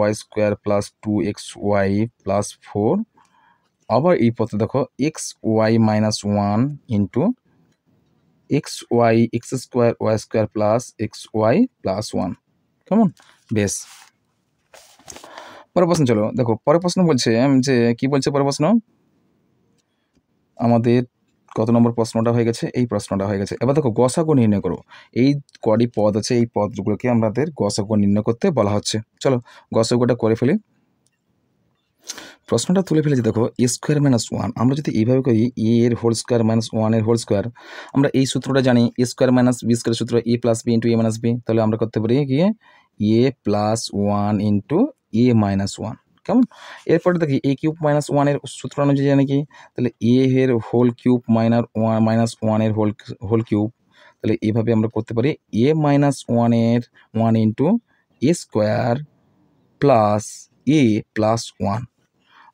y² plus 2xy plus 4, আবার এই পথে দেখো xy minus 1 into xy x² y² plus xy plus 1। কেমন, বেশ পরের প্রশ্ন চলো দেখো, পরের প্রশ্ন বলছে যে কি বলছে পরের প্রশ্ন, আমাদের কত নম্বর প্রশ্নটা হয়ে গেছে, এই প্রশ্নটা হয়ে গেছে। এবার দেখো গসাগু নির্ণয় করো। এই কটি পদ আছে, এই পদগুলোকে আমাদের গসাগু নির্ণয় করতে বলা হচ্ছে। চলো গসাগুটা করে ফেলি। প্রশ্নটা তুলে ফেলেছি দেখো, এ স্কোয়ার মাইনাস ওয়ান। আমরা যদি এইভাবে করি এ এর হোল স্কোয়ার মাইনাস ওয়ানের হোল স্কোয়ার, আমরা এই সূত্রটা জানি, এ স্কোয়ার মাইনাস বি স্কোয়ার সূত্র, এ plus B into A minus B. তাহলে আমরা করতে পারি গিয়ে এ plus one into A minus one. কেমন? এরপরে দেখি এ কিউব মাইনাস ওয়ানের সূত্র অনুযায়ী জানি কি, তাহলে এ এর হোল কিউব মাইনাস ওয়ানের হোল কিউব। তাহলে এইভাবে আমরা করতে পারি এ minus one into A square plus A plus one.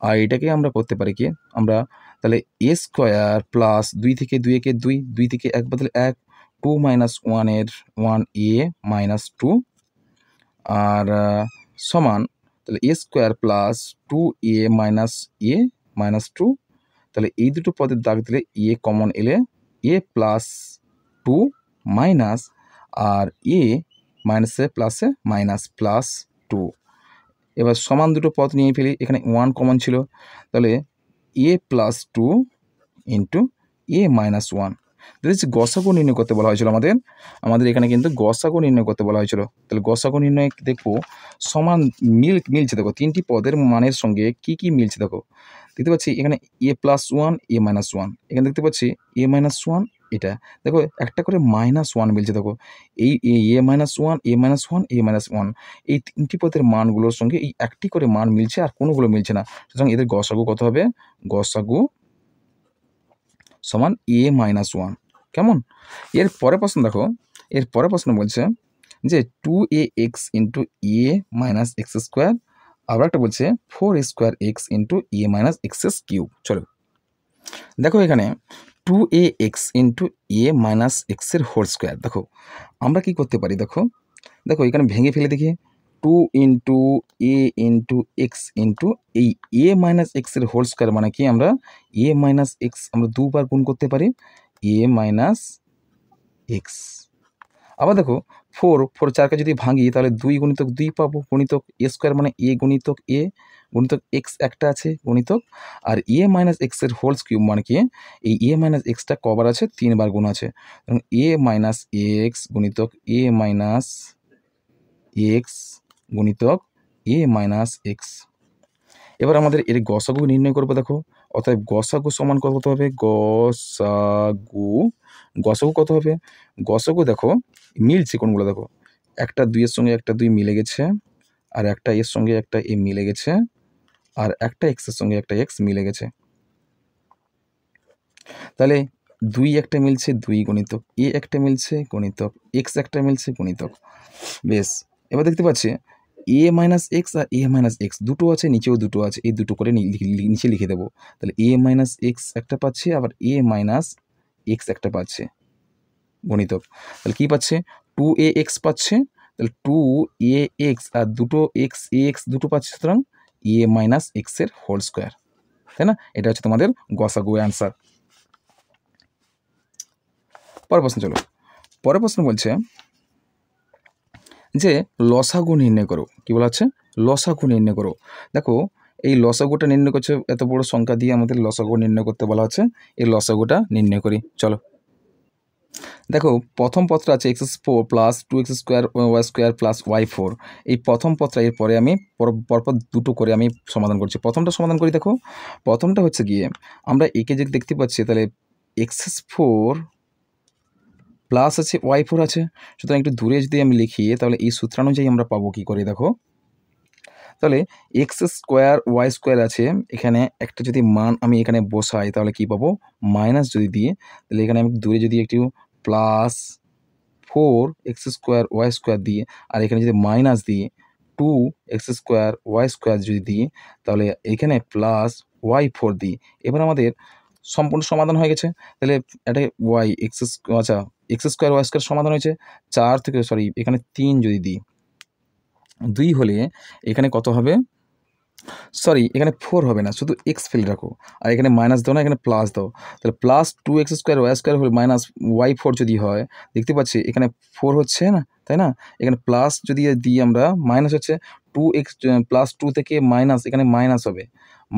আর এটাকে আমরা করতে পারি কি, আমরা তাহলে এ স্কোয়ার প্লাস 2 থেকে 2 একে 2, 2 থেকে 1 বদলে 1, 2 মাইনাস ওয়ানের 1 এ মাইনাস 2 আর সমান তাহলে এ স্কোয়ার প্লাস 2 এ মাইনাস 2। তাহলে এই দুটো পদের দাগ দিলে এ কমন এলে এ প্লাস 2 মাইনাস আর এ মাইনাসে প্লাসে মাইনাস প্লাস 2। এবার সমান দুটো পদ নিয়ে ফেলি, এখানে 1 কমন ছিল, তাহলে এ প্লাস 2 ইন্টু এ মাইনাস 1। দেখছি গসাগু নির্ণয় করতে বলা হয়েছিল আমাদের এখানে কিন্তু গসাগু নির্ণয় করতে বলা হয়েছিল। তাহলে গসাগু নির্ণয় দেখবো সমান মিলছে দেখো, তিনটি পদের মানের সঙ্গে কি কি মিলছে দেখো। দেখতে পাচ্ছি এখানে এ প্লাস ওয়ান এ মাইনাস ওয়ান, এখানে দেখতে পাচ্ছি এ মাইনাস ওয়ান, এটা দেখো একটা করে মাইনাস ওয়ান মিলছে দেখো, এই এ মাইনাস ওয়ান এ মাইনাস ওয়ান এ মাইনাস ওয়ান, এই তিনটি পদের মানগুলোর সঙ্গে এই একটি করে মান মিলছে আর কোনোগুলো মিলছে না। সুতরাং এদের গসাগু কত হবে, গসাগু সমান এ মাইনাস ওয়ান। কেমন? এর পরের প্রশ্ন দেখো, এর পরের প্রশ্ন বলছে যে 2ax into A minus x square, আবার একটা বলছে 4 square x into A minus x cube. চলো দেখো এখানে 2ax ইন্টু এ মাইনাস এক্সের হোল স্কোয়ার, দেখো আমরা কি করতে পারি, দেখো দেখো এখানে ভেঙে ফেলে দেখি, 2 into A into x into এই এ মাইনাস এক্সের হোল স্কোয়ার মানে কি, আমরা এ মাইনাস এক্স আমরা দুবার গুণ করতে পারি, এ মাইনাস এক্স। আবার দেখো 4 চারকে যদি ভাঙি তাহলে 2 গুণিতক 2 পাবো, গুণিতক এ স্কোয়ার মানে এ গুণিতক এক্স একটা আছে গুণিতক, আর এ মাইনাস এক্সের হোল কিউব মানে কি, এই এ মাইনাস এক্সটা কবার আছে, 3বার গুণ আছে। এ মাইনাস এক্স গুণিতক এ মাইনাস এক্স গুণিতক এ মাইনাস এক্স। এবার আমাদের এর গসাগু নির্ণয় করবো দেখো, অতএব গসাগু সমান কত হবে, গসাগু কত হবে, গসাগু দেখো মিলছে কোনগুলো দেখো, একটা 2 এর সঙ্গে একটা 2 মিলে গেছে, আর একটা এর সঙ্গে একটা এ মিলে গেছে, আর একটা এক্সের সঙ্গে একটা এক্স মিলে গেছে। তাহলে 2 একটা মিলছে 2 গুণিতক এ একটা মিলছে গুণিতক এক্স একটা মিলছে গুণিতক। বেশ, এবার দেখতে পাচ্ছি এ মাইনাস এক্স আর এ মাইনাস এক্স দুটো আছে, নিচেও দুটো আছে, এই দুটো করে নিচে লিখে দেবো। তাহলে এ মাইনাস এক্স একটা পাচ্ছে, আবার এ মাইনাস এক্স একটা পাচ্ছে গণিতক। তাহলে কী পাচ্ছে, 2ax পাচ্ছে, তাহলে 2ax আর দুটো এক্স এক্স দুটো পাচ্ছে, সুতরাং এ মাইনাস এক্সের হোল স্কোয়ার, তাই না? এটা হচ্ছে তোমাদের গসাগু অ্যান্সার। পরের প্রশ্ন চলো, পরের প্রশ্ন বলছে যে লসাগু নির্ণয় করো। কি বলা হচ্ছে, লসাগু নির্ণয় করো। দেখো এই লসাগুটা নির্ণয় করছে, এত বড় সংখ্যা দিয়ে আমাদের লসাগু নির্ণয় করতে বলা হচ্ছে, এই লসাগুটা নির্ণয় করি। চলো দেখো প্রথম পদটা আছে x4 plus 2x square Y square plus y4। এই প্রথম পদটা, এরপরে আমি পরপর দুটো করে আমি সমাধান করছি। প্রথমটা সমাধান করি, দেখো প্রথমটা হচ্ছে গিয়ে আমরা একে যদি দেখতে পাচ্ছি, তাহলে x4 প্লাস আছে y4 আছে, সুতরাং একটু দূরে যদি আমি লিখি তাহলে এই সূত্রানুযায়ী আমরা পাবো কি করে, দেখো তাহলে এক্স স্কোয়ার ওয়াই স্কোয়ার আছে, এখানে একটা যদি মান আমি এখানে বসাই তাহলে কি পাবো, মাইনাস যদি দিয়ে, তাহলে এখানে আমি দূরে যদি একটু plus 4x square Y square দিয়ে, আর এখানে যদি মাইনাস দিই 2x স্কোয়ার ওয়াই স্কোয়ার যদি দিই, তাহলে এখানে প্লাস y4 দিই। এবার আমাদের সম্পূর্ণ সমাধান হয়ে গেছে। তাহলে এটা আচ্ছা এক্স স্কোয়ার ওয়াই স্কোয়ার সমাধান হয়েছে, 4 থেকে এখানে 3 যদি দিই, 2 হলে এখানে কত হবে, এখানে 4 হবে না, শুধু এক্স ফেলে রাখো, আর এখানে মাইনাস দাও না, এখানে প্লাস দাও। তাহলে plus 2x square Y square হলে মাইনাস y4 যদি হয়, দেখতে পাচ্ছি এখানে 4 হচ্ছে না, তাই না? এখানে প্লাস যদি দিই আমরা, মাইনাস হচ্ছে 2x +2 থেকে মাইনাস, এখানে মাইনাস হবে,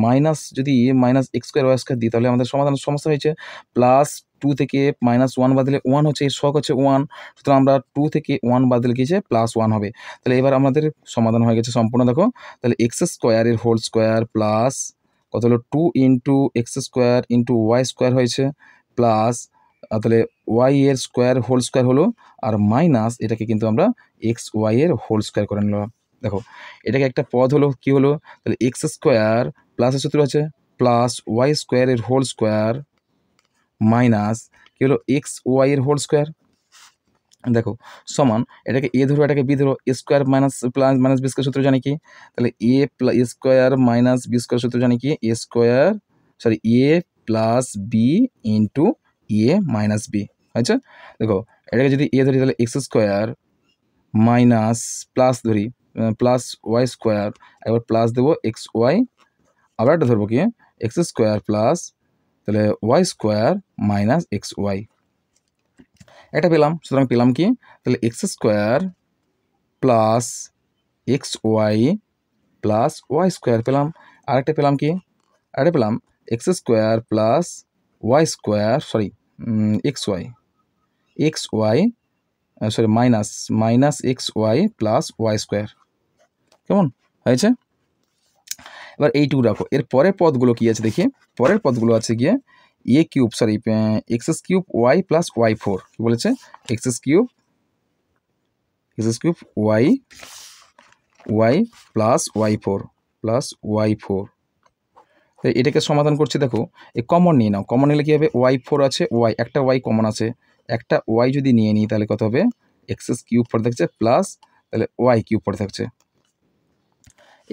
মাইনাস যদি -x² y² দিই তাহলে আমাদের সমাধানের সমস্যা হয়েছে। +2 থেকে -1 বাদ দিলে 1 হচ্ছে, এর ছক হচ্ছে 1, সুতরাং আমরা 2 থেকে 1 বাদ দিলে কি হচ্ছে +1 হবে। তাহলে এবার আমাদের সমাধান হয়ে গেছে সম্পূর্ণ। দেখো তাহলে x² এর হোল স্কোয়ার প্লাস কত হলো 2 × x² × y² হয়েছে, প্লাস তাহলে y এর স্কোয়ার হোল স্কোয়ার হলো, আর মাইনাস এটাকে কিন্তু আমরা xy এর হোল স্কোয়ার করে নিলাম। দেখো এটাকে একটা পদ হলো, কি হলো, তাহলে x² প্লাসের সূত্র আছে +y² এর হোল স্কোয়ার মাইনাস কি হলো xy এর হোল স্কোয়ার। দেখো সমান এটাকে a ধরো, এটাকে b ধরো, a² মাইনাস b² সূত্র জানি কি, তাহলে a + b² সূত্র জানি কি, a + b × a - b। আচ্ছা দেখো এটাকে যদি a ধরি তাহলে x² মাইনাস প্লাস ধরি +y², একবার প্লাস দেবো xy, আবার একটা ধরবো কি x² প্লাস তাহলে y² মাইনাস xy, এটা পেলাম। সুতরাং পেলাম কি, তাহলে x² plus xy plus y² পেলাম। আরেকটা পেলাম কি, আরেকটা পেলাম x² plus y² xy minus xy plus y²। কেমন হয়েছে? এবার এইটুকু রাখো। এর পরের পদগুলো কি আছে দেখি। পরের পদগুলো আছে গিয়ে x³ y প্লাস y4, কি বলেছে, x³ y প্লাস y4 তাই এটাকে সমাধান করছি। দেখো এই কমন নিয়ে নাও, কমন নিলে কি হবে, y4 আছে, একটা y কমন আছে, একটা y যদি নিয়ে নিই তাহলে কত হবে, x³ পড়ে থাকছে প্লাস তাহলে y³ পড়ে থাকছে।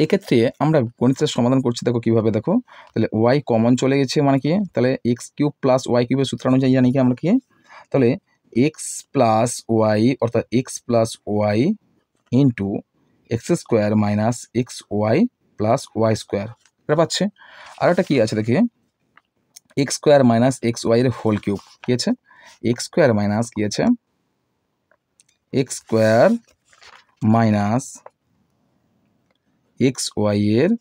এক্ষেত্রে আমরা গণিতের সমাধান করছি, দেখো কীভাবে, দেখো তাহলে y কমন চলে গেছে মানে কি, তাহলে x³ প্লাস y³ সূত্র অনুযায়ী জানি কি আমরা কি, তাহলে x প্লাস y অর্থাৎ x plus y into x² minus xy plus y², এটা পাচ্ছে। আর একটা কী আছে দেখি, x² মাইনাস xy এর হোল কিউব, কী আছে, x² মাইনাস কী আছে, x² মাইনাস xy এর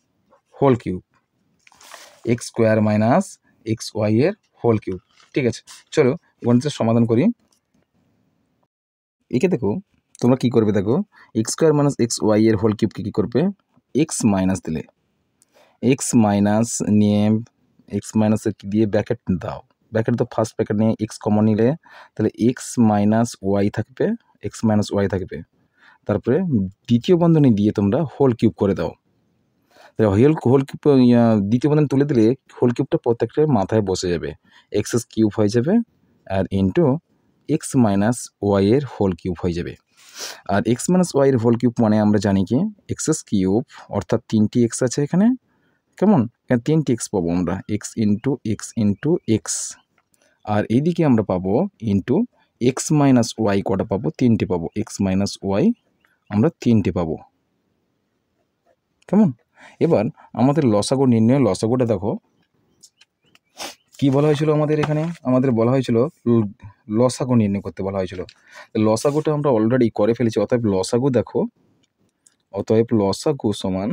whole cube, x² minus xy এর হোল কিউব। ঠিক আছে, চলো গণিতের সমাধান করি। একে দেখো তোমরা কি করবে, দেখো x² মাইনাস xy এর হোল কিউবকে কী করবে, x মাইনাস দিলে, x মাইনাস নিয়ে x মাইনাসের দিয়ে ব্র্যাকেট দাও, ব্র্যাকেট তো ফার্স্ট ব্র্যাকেট নিয়ে x কমন নিলে তাহলে x মাইনাস y থাকবে, তারপরে দ্বিতীয় বন্ধনী দিয়ে তোমরা হোল কিউব করে দাও। তাহলে হোল কিউব দ্বিতীয় বন্ধনী তুলে দিলে হোল কিউবটা প্রত্যেকটার মাথায় বসে যাবে, x³ হয়ে যাবে আর ইন্টু x মাইনাস y এর হোল কিউব হয়ে যাবে। আর x মাইনাস y এর হোল কিউব মানে আমরা জানি কি x³ অর্থাৎ 3টি x আছে এখানে, কেমন, এখানে 3টি x পাবো আমরা, x ইন্টু x, আর এইদিকে আমরা পাবো ইন্টু x মাইনাস y, কটা পাবো, 3টে পাবো, x মাইনাস y আমরা 3টে পাবো। কেমন, এবার আমাদের লসাগু নির্ণয়, লসাগুটা দেখো কি বলা হয়েছিল আমাদের এখানে, আমাদের বলা হয়েছিল লসাগু নির্ণয় করতে বলা হয়েছিল। লসাগুটা আমরা অলরেডি করে ফেলেছি, অতএব লসাগু দেখো, অতএব লসাগু সমান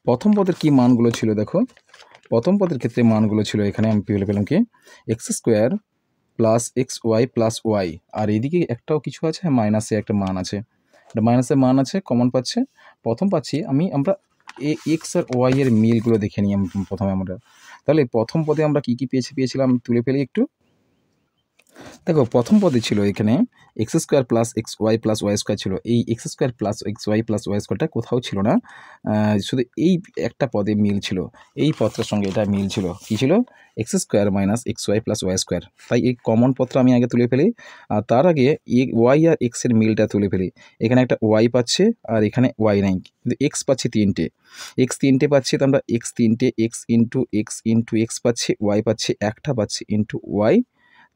প্রথম পদের কি মানগুলো ছিল, দেখো প্রথম পদের ক্ষেত্রে মানগুলো ছিল এখানে আমি বলে পেলাম কি x² plus xy plus y, আর এদিকে একটাও কিছু আছে, মাইনাসে একটা মান আছে, এটা মাইনাসের মান আছে, কমন পাচ্ছে। প্রথম পাচ্ছি আমরা x আর y এর মিলগুলো দেখে নিই প্রথমে আমরা। তাহলে প্রথম পদে আমরা কী পেয়েছিলাম তুলে ফেলি একটু। দেখো প্রথম পদে ছিল এখানে x² plus xy plus y² ছিল, এই x² প্লাস xy প্লাস y²টা কোথাও ছিল না, শুধু এই একটা পদে মিল ছিল, এই পদটার সঙ্গে এটা মিল ছিল, কী ছিল, x² minus xy plus y²। তাই এই কমন পদটা আমি আগে তুলে ফেলি, আর তার আগে y আর x এর মিলটা তুলে ফেলি। এখানে একটা y পাচ্ছে আর এখানে y নাই, কিন্তু x পাচ্ছি 3টে, x 3টে পাচ্ছি, তো আমরা x 3টে x ইন্টু x পাচ্ছি, y পাচ্ছি একটা পাচ্ছি ইন্টু y,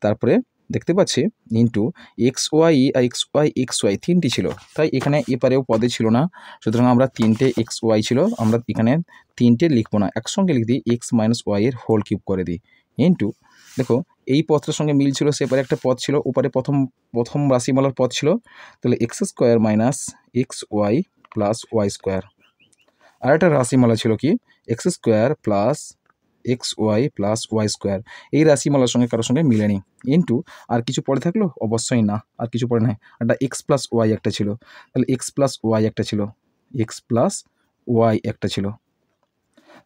তারপরে দেখতে পাচ্ছি ইন্টু xy আর xy 3টি ছিল, তাই এখানে এপারেও পদে ছিল না, সুতরাং আমরা 3টে xy ছিল, আমরা এখানে 3টে লিখবো না, একসঙ্গে লিখে দিই x মাইনাস y এর হোল কিউব করে দিই ইন্টু, দেখো এই পথটার সঙ্গে মিল ছিল, সেপারে একটা পথ ছিল, ওপারে প্রথম রাশিমালার পথ ছিল, তাহলে X square minus X Y plus Y square. আর একটা রাশিমালা ছিল কি X square plus X Y plus Y square. এই রাশিমালার সঙ্গে কারোর সঙ্গে মিলেনি। ইন্টু আর কিছু পরে থাকলো? অবশ্যই না, আর কিছু পরে নাই। একটা এক্স প্লাস ওয়াই একটা ছিল, তাহলে এক্স প্লাস ওয়াই একটা ছিল, এক্স প্লাস ওয়াই একটা ছিল।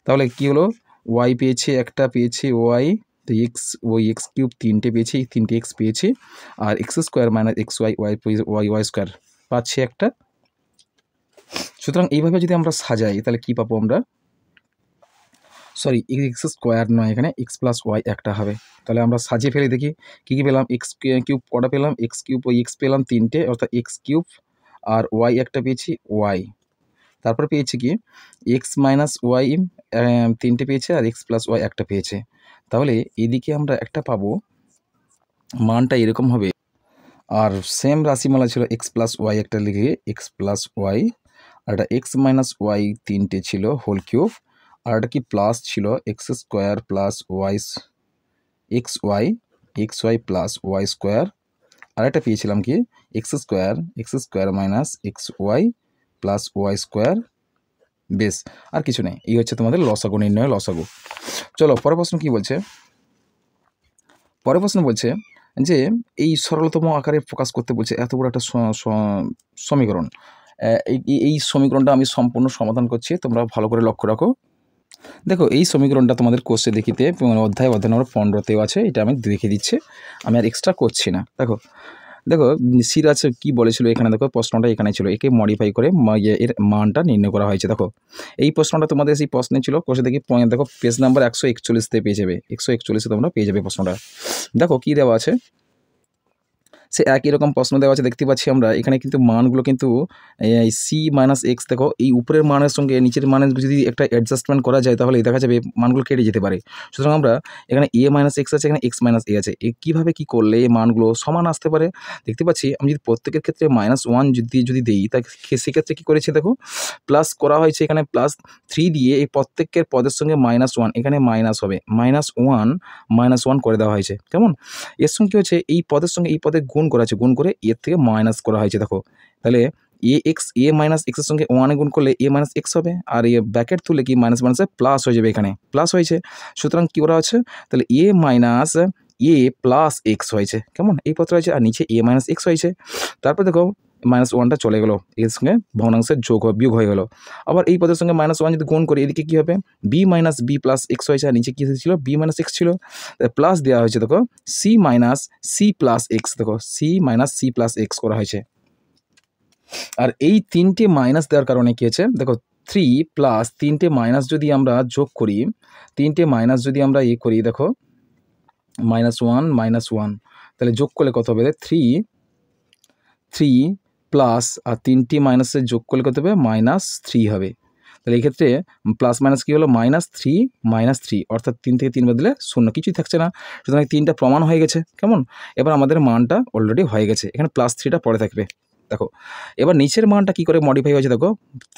তাহলে কি হলো? ওয়াই পেয়েছে একটা, পেয়েছে ওয়াই, তো এক্স ওই এক্স কিউব তিনটে পেয়েছি, তিনটে এক্স পেয়েছি, আর X square minus X Y Y Y square পাচ্ছি একটা। সুতরাং এইভাবে যদি আমরা সাজাই তাহলে কি পাবো আমরা? সরি, এক্স স্কোয়ার নয়, এখানে এক্স প্লাস ওয়াই একটা হবে। তাহলে আমরা সাজিয়ে ফেলে দেখি কী কী পেলাম। এক্স কিউব কটা পেলাম? এক্স কিউব ওই এক্স পেলাম তিনটে, অর্থাৎ এক্স কিউব, আর ওয়াই একটা পেয়েছি ওয়াই। তারপরে পেয়েছি কি এক্স মাইনাস ওয়াই তিনটে পেয়েছে, আর এক্স প্লাস ওয়াই একটা পেয়েছে। তাহলে এদিকে আমরা একটা পাবো, মানটা এরকম হবে। আর সেম রাশিমালা ছিল এক্স প্লাস ওয়াই একটা, লিখে এক্স প্লাস ওয়াই, আর একটা এক্স মাইনাস ওয়াই তিনটে ছিল হোল কিউব, আর একটা কি প্লাস ছিল X square plus Y X Y plus Y square. আর একটা পেয়েছিলাম কি X square minus X Y plus Y square. বেশ, আর কিছু নেই। এই হচ্ছে তোমাদের লসাগু নির্ণয়, লসাগু। চলো পরের প্রশ্ন কি বলছে। পরের প্রশ্ন বলছে যে এই সরলতম আকারে প্রকাশ করতে বলছে এত বড় একটা সমীকরণ। এই সমীকরণটা আমি সম্পূর্ণ সমাধান করছি, তোমরা ভালো করে লক্ষ্য রাখো। দেখো এই সমীকরণটা তোমাদের কোর্সে দেখিতে অধ্যায় নম্বর 15তেও আছে, এটা আমি দেখিয়ে দিচ্ছি, আমি আর এক্সট্রা করছি না। দেখো দেখো সিরাজ কি বলেছিল এখানে, দেখো প্রশ্নটা এখানে ছিল, একে মডিফাই করে এর মানটা নির্ণয় করা হয়েছে। দেখো এই প্রশ্নটা তোমাদের সেই প্রশ্নে ছিল, কোর্সে দেখি দেখো পেজ নাম্বার 141-তে পেয়ে যাবে, 141-এ তোমরা পেয়ে যাবে প্রশ্নটা। দেখো কি দেওয়া আছে, সে একই রকম প্রশ্ন দেওয়া আছে, দেখতে পাচ্ছি আমরা এখানে কিন্তু মানগুলো কিন্তু সি মাইনাস এক্স, দেখো এই উপরের মানের সঙ্গে নিচের মানের যদি একটা অ্যাডজাস্টমেন্ট করা যায় তাহলে দেখা যাবে মানগুলো কেটে যেতে পারে। সুতরাং আমরা এখানে এ মাইনাস এক্স আছে, এখানে এক্স মাইনাস এ আছে, কীভাবে কী করলে এই মানগুলো সমান আসতে পারে। দেখতে পাচ্ছি আমি যদি প্রত্যেকের ক্ষেত্রে -1 যদি দিই, তা সেক্ষেত্রে কী করেছে দেখো প্লাস করা হয়েছে, এখানে +3 দিয়ে এই প্রত্যেকের পদের সঙ্গে -1, এখানে মাইনাস হবে, -1 করে দেওয়া হয়েছে। কেমন? এর সঙ্গে কী হচ্ছে এই পদের সঙ্গে এই পদের গুণ করা আছে, গুণ করে এর থেকে মাইনাস করা হয়েছে। দেখো তাহলে এ মাইনাস এক্সের সঙ্গে 1 গুণ করলে এ মাইনাস এক্স হবে, আর এ ব্র্যাকেট তুলে কি মাইনাস মাইনাসে প্লাস হয়ে যাবে, এখানে প্লাস হয়েছে। সুতরাং কী করা আছে, তাহলে A minus A plus X হয়েছে। কেমন? এই পত্র হয়েছে, আর নিচে এ মাইনাস এক্স হয়েছে। তারপর দেখো -1টা চলে গেল, এর সঙ্গে ভগ্নাংশের বিয়োগ হয়ে গেল। আবার এই পদের সঙ্গে -1 যদি গুণ করি, এদিকে কী হবে, B minus B plus X হয়েছে, আর নিচে কী ছিল, বি মাইনাস এক্স ছিল, প্লাস দেওয়া হয়েছে। দেখো C minus C plus X, দেখো C minus C plus X করা হয়েছে। আর এই তিনটে মাইনাস দেওয়ার কারণে কী হয়েছে, দেখো 3 প্লাস তিনটে মাইনাস যদি আমরা যোগ করি, তিনটে মাইনাস যদি আমরা করি, দেখো -1 তাহলে যোগ করলে কত হবে, 3 প্লাস আর তিনটি মাইনাসের যোগ করলে কত হবে, -3 হবে। তাহলে এই ক্ষেত্রে প্লাস মাইনাস কী হলো, -3 অর্থাৎ 3 থেকে 3 বাদ দিলে 0, কিছুই থাকছে না। সুতরাং 3টা প্রমাণ হয়ে গেছে। কেমন? এবার আমাদের মানটা অলরেডি হয়ে গেছে, এখানে +3টা পরে থাকবে। দেখো এবার নিচের মানটা কি করে মডিফাই হয়েছে, দেখো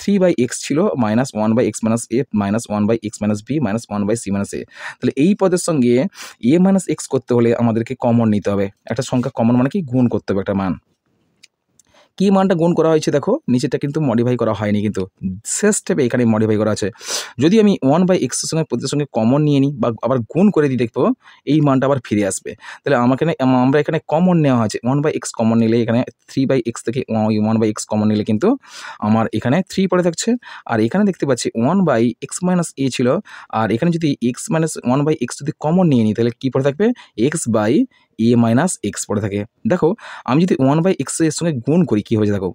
3/x ছিল -1/x minus a -1/x minus b -1/c minus a। তাহলে এই পদের সঙ্গে a মাইনাস এক্স করতে হলে আমাদেরকে কমন নিতে হবে, একটা সংখ্যা কমন মানে কি গুণ করতে হবে একটা মান। কী মানটা গুণ করা হয়েছে, দেখো নিচেরটা কিন্তু মডিফাই করা হয়নি, কিন্তু শেষ স্টেপে এখানে মডিফাই করা আছে। যদি আমি 1/x এর সঙ্গে প্রতিটার সঙ্গে কমন নিয়ে নিই বা আবার গুণ করে দিই, দেখবো এই মানটা আবার ফিরে আসবে। তাহলে আমরা এখানে কমন নেওয়া হয়েছে, 1/x কমন নিলে এখানে 3/x থেকে 1/x কমন নিলে কিন্তু আমার এখানে 3 পড়ে থাকছে। আর এখানে দেখতে পাচ্ছি 1/x মাইনাস a ছিল, আর এখানে যদি x মাইনাস 1/x যদি কমন নিয়ে নিই তাহলে কী পড়ে থাকবে, x/a মাইনাস এক্স পড়ে থাকে। দেখো আমি যদি 1/x এর সঙ্গে গুণ করি কী হয়েছে, দেখো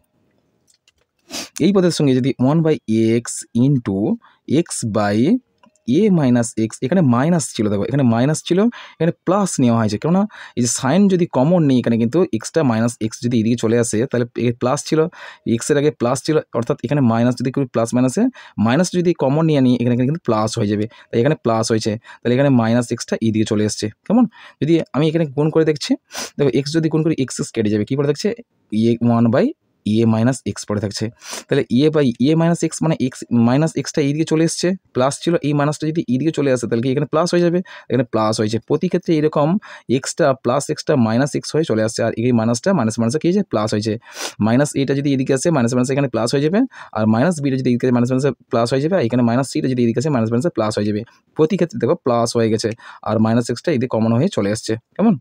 এই পদের সঙ্গে যদি 1/x into x/a minus x, এখানে মাইনাস ছিল, দেখো এখানে মাইনাস ছিল, এখানে প্লাস নেওয়া হয়েছে, কেননা এই যে সাইন যদি কমন নেই এখানে কিন্তু এক্সটা মাইনাস এক্স যদি এদিকে চলে আসে তাহলে প্লাস ছিল, এক্সের আগে প্লাস ছিল, অর্থাৎ এখানে মাইনাস যদি করি প্লাস মাইনাসে মাইনাস যদি কমন নিয়ে নিই এখানে কিন্তু প্লাস হয়ে যাবে, তাই এখানে প্লাস হয়েছে, তাহলে এখানে মাইনাস এক্সটা এদিকে চলে এসছে। কেমন? যদি আমি এখানে গুণ করে দেখছি, দেখো এক্স যদি গুণ করি এক্স কেটে যাবে, কী করে দেখছে 1/x এ মাইনাস এক্স পড়ে থাকছে। তাহলে এ বাই এ মাইনাস এক্স মানে এক্স মাইনাস এক্সটা এইদিকে চলে এসছে, প্লাস ছিল, এই মাইনাসটা যদি এইদিকে চলে আসে তাহলে কি এখানে প্লাস হয়ে যাবে, এখানে প্লাস হয়েছে। প্রতি ক্ষেত্রে এরকম extra plus extra minus x হয়ে চলে আসছে, আর এই মাইনাসটা মাইনাস মাইনাসে কী হয়েছে প্লাস হয়েছে। মাইনাস এটা যদি এদিকে আসে মাইনাস মাইনাস এখানে প্লাস হয়ে যাবে, আর মাইনাস বিটা যদি এদিকে মাইনাস মাইনাসে প্লাস হয়ে যাবে, আর এখানে মাইনাস সিটা যদি এদিকে আসে মাইনাস মাইনাসে প্লাস হয়ে যাবে। প্রতি ক্ষেত্রে দেখো প্লাস হয়ে গেছে, আর মাইনাস এক্সটা এদিকে কমন হয়ে চলে আসছে। কেমন?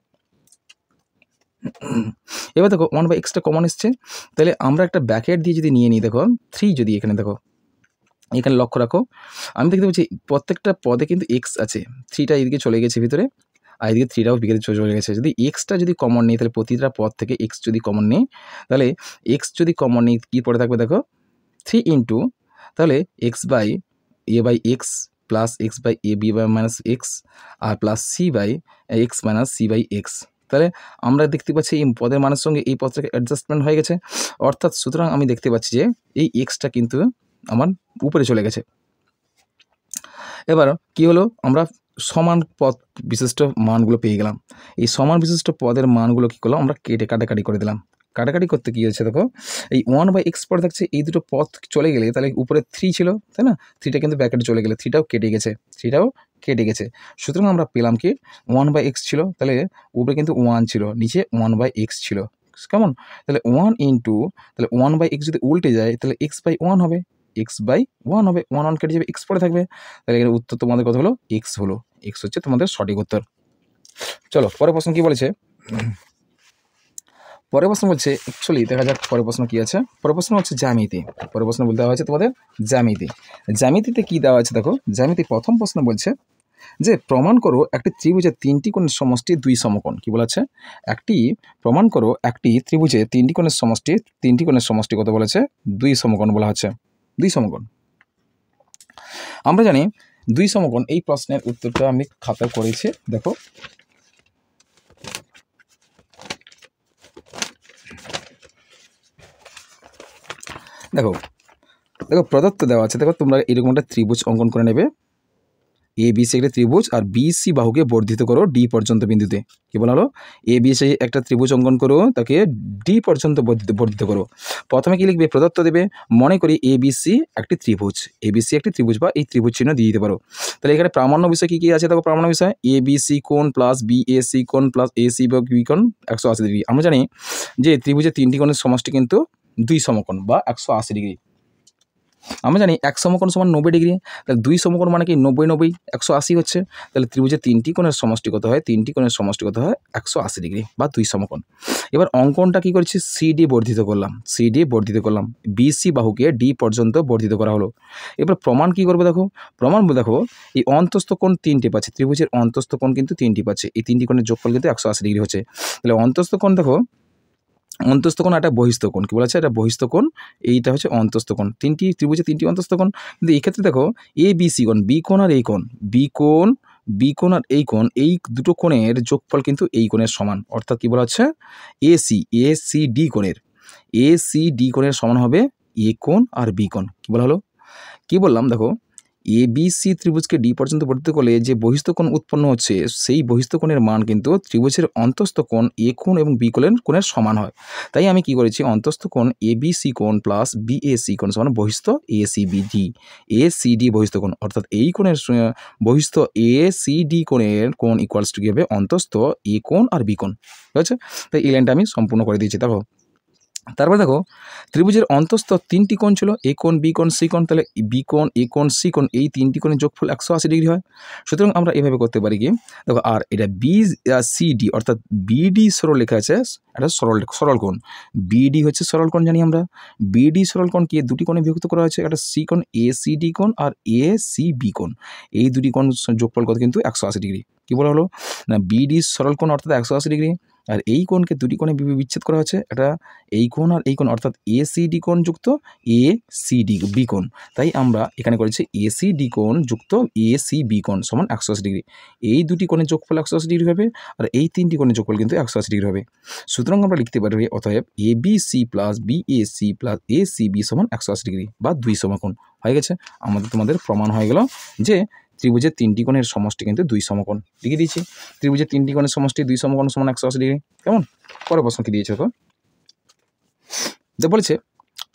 এবার দেখো 1/x কমন এসছে, তাহলে আমরা একটা ব্র্যাকেট দিয়ে যদি নিয়ে নিই, দেখো 3 যদি এখানে দেখো, এখানে লক্ষ্য রাখো, আমি দেখতে পাচ্ছি প্রত্যেকটা পদে কিন্তু এক্স আছে, 3টা এদিকে চলে গেছে ভিতরে, আর এদিকে 3টাও ভিতরে চলে গেছে। যদি এক্সটা যদি কমন নিই তাহলে প্রতিটা পদ থেকে এক্স যদি কমন নিই, তাহলে এক্স যদি কমন নিই কী পড়ে থাকবে দেখো 3 ইন্টু, তাহলে X by A by X plus X by A B by minus X, আর plus C by X minus C by X. তাহলে আমরা দেখতে পাচ্ছি এই পদের মানের সঙ্গে এই পদটাকে অ্যাডজাস্টমেন্ট হয়ে গেছে, অর্থাৎ সুতরাং আমি দেখতে পাচ্ছি যে এই এক্সটা কিন্তু আমার উপরে চলে গেছে। এবার কি হলো, আমরা সমান পদ বিশিষ্ট মানগুলো পেয়ে গেলাম। এই সমান বিশিষ্ট পদের মানগুলো কী করলাম, আমরা কাটাকাটি করে দিলাম। কাটাকাটি করতে কী হয়েছে দেখো, এই 1/x পরে থাকছে, এই দুটো পদ চলে গেলে তাহলে উপরে 3 ছিল, তাই না, 3টা কিন্তু ব্র্যাকেটে চলে গেলে 3টাও কেটে গেছে। সুতরাং আমরা পেলাম কি 1/x ছিল, তাহলে উপরে কিন্তু 1 ছিল, নিচে 1/x ছিল। কেমন? তাহলে 1 ইন্টু, তাহলে 1/x যদি উল্টে যায় তাহলে x/1 হবে, x/1 হবে, 1 কেটে যাবে, x পড়ে থাকবে। তাহলে এখানে উত্তর তোমাদের কত হলো, x হলো। x হচ্ছে তোমাদের সঠিক উত্তর। চলো পরের প্রশ্ন কি বলেছে। পরের প্রশ্ন বলছে, অ্যাকচুয়ালি দেখা যাক পরের প্রশ্ন কী আছে। পরের প্রশ্ন হচ্ছে জ্যামিতি। পরের প্রশ্ন বলতে দেওয়া হয়েছে তোমাদের জ্যামিতি। জ্যামিতিতে কী দেওয়া আছে দেখো, জ্যামিতি প্রথম প্রশ্ন বলছে যে প্রমাণ করো একটি ত্রিভুজের 3টি কোণের সমষ্টি 2 সমকোণ। কি বলেছে, প্রমাণ করো একটি ত্রিভুজের 3টি কোণের সমষ্টি কত বলেছে, 2 সমকোণ বলা হচ্ছে, 2 সমকোণ। আমরা জানি 2 সমকোণ, এই প্রশ্নের উত্তরটা আমি খাতায় করেছি, দেখো দেখো দেখো প্রদত্ত দেওয়া আছে, দেখো তোমরা এরকম একটা ত্রিভুজ অঙ্কন করে নেবে, এ বি সি একটা ত্রিভুজ, আর বি সি বাহুকে বর্ধিত করো ডি পর্যন্ত বিন্দুতে। কি বলা হলো, এ বি সি একটা ত্রিভুজ অঙ্কন করো, তাকে ডি পর্যন্ত বর্ধিত করো। প্রথমে কি লিখবে, প্রদত্ত দেবে, মনে করি এ বি সি একটি ত্রিভুজ, বা এই ত্রিভুজ চিহ্ন দিয়ে দিতে পারো। তাহলে এখানে প্রামাণ্য বিষয় কী কী আছে দেখো, প্রামাণ্য বিষয় এ বি সি কোণ প্লাস বি এ সি কোণ প্লাস এ সি বি কোণ 180 ডিগ্রি। আমরা জানি যে ত্রিভুজের 3টি কোণের সমষ্টি কিন্তু 2 সমকোণ বা 180 ডিগ্রি। আমরা জানি 1 সমকোণ সমান 90 ডিগ্রি, তাহলে 2 সমকোণ মানে কি 90 90 180 হচ্ছে। তাহলে ত্রিভুজের 3টি কোণের সমষ্টি কত হয়, 180 ডিগ্রি বা 2 সমকোণ। এবার অঙ্কনটা কী করেছি, সিডি বর্ধিত করলাম, বিসি বাহুকে ডি পর্যন্ত বর্ধিত করা হলো। এবার প্রমাণ কী করবো দেখো, প্রমাণ দেখো এই অন্তস্থ কোণ 3টি পাচ্ছে, ত্রিভুজের অন্তস্থ কোণ কিন্তু 3টি পাচ্ছে, এই 3টি কোণের যোগফল কিন্তু 180 ডিগ্রি হচ্ছে। তাহলে অন্তস্থ কোণ দেখো, অন্তস্থ কোণ একটা বহিস্থ কোণ, কি বলা আছে, এটা বহিস্থ কোণ, এইটা হচ্ছে অন্তস্থ কোণ। ত্রিভুজে 3টি অন্তস্থ কোণ, কিন্তু এই ক্ষেত্রে দেখো এ বি সি কোণ, বি কোণ আর এই কোণ, আর এই কোণ, এই দুটো কোণের যোগফল কিন্তু এই কোণের সমান, অর্থাৎ কি বলা হচ্ছে এ সি ডি কোণের সমান হবে এ কোণ আর বি কোণ। কি বলা হলো, কি বললাম দেখো, এ বি সি ত্রিভুজকে ডি পর্যন্ত বর্ধিত করলে যে বহিস্থ কোণ উৎপন্ন হচ্ছে, সেই বহিস্থ কোণের মান কিন্তু ত্রিভুজের অন্তস্থ কোণ এ কোণ এবং বি কোণের সমান হয়। তাই আমি কি করেছি, অন্তস্থ কোণ এ বি সি কোণ প্লাস বি এ সি কোণ সমান বহিস্থ এ সি ডি বহিস্থ কোণ, অর্থাৎ এই কোণের বহিস্থ এ সি ডি কোণের কোণ ইকুয়ালস টু কি হবে, অন্তস্থ এ কোণ আর বি কোণ। ঠিক আছে, তাই এই লাইনটা আমি সম্পূর্ণ করে দিয়েছি। দেখো তারপরে দেখো ত্রিভুজের অন্তস্থ 3টি কোণ ছিল, এ কোণ বি কোণ সি কোণ, তাহলে বি কোণ এ কোণ সি কোণ এই 3টি কোণের যোগফল 180 ডিগ্রি হয়। সুতরাং আমরা এভাবে করতে পারি কি দেখো, আর এটা বি সি ডি অর্থাৎ বিডি সরল লেখা আছে, এটা সরল কোণ, বিডি হচ্ছে সরল কোণ জানি আমরা, বিডি সরল কোণকে দুটি কোণে বিভক্ত করা হয়েছে, একটা সি কোণ এ সি ডি কোণ আর এ সি বি কোণ, এই দুটি কোণ যোগফল কত কিন্তু 180 ডিগ্রি। কি বলা হলো না, বিডি সরল কোণ অর্থাৎ 180 ডিগ্রি, আর এই কোণকে দুটি কোণে বিচ্ছেদ করা হয়েছে, এটা এই কোণ আর এই কোণ, অর্থাৎ এ সি ডি কোণ যুক্ত এ সি ডি বি কোণ। তাই আমরা এখানে করেছি এ সি ডি কোণ যুক্ত এ সি বি কোণ সমান 180 ডিগ্রি। এই দুটি কোণের যোগফল 180 ডিগ্রি হবে, আর এই 3টি কোণের যোগফল কিন্তু 180 ডিগ্রি হবে। সুতরাং আমরা লিখতে পারি অতএব A B C plus B A C plus A C B সমান 180 ডিগ্রি বা 2 সমকোণ হয়ে গেছে। তোমাদের প্রমাণ হয়ে গেল যে ত্রিভুজের 3টি কোণের সমষ্টি কিন্তু 2 সমকোণ। লিখে দিয়েছি, ত্রিভুজের 3টি কোণের সমষ্টি 2 সমকোণ সমান 180 ডিগ্রি। কেমন? পরের প্রশ্ন কি দিয়েছে দেখো, বলেছে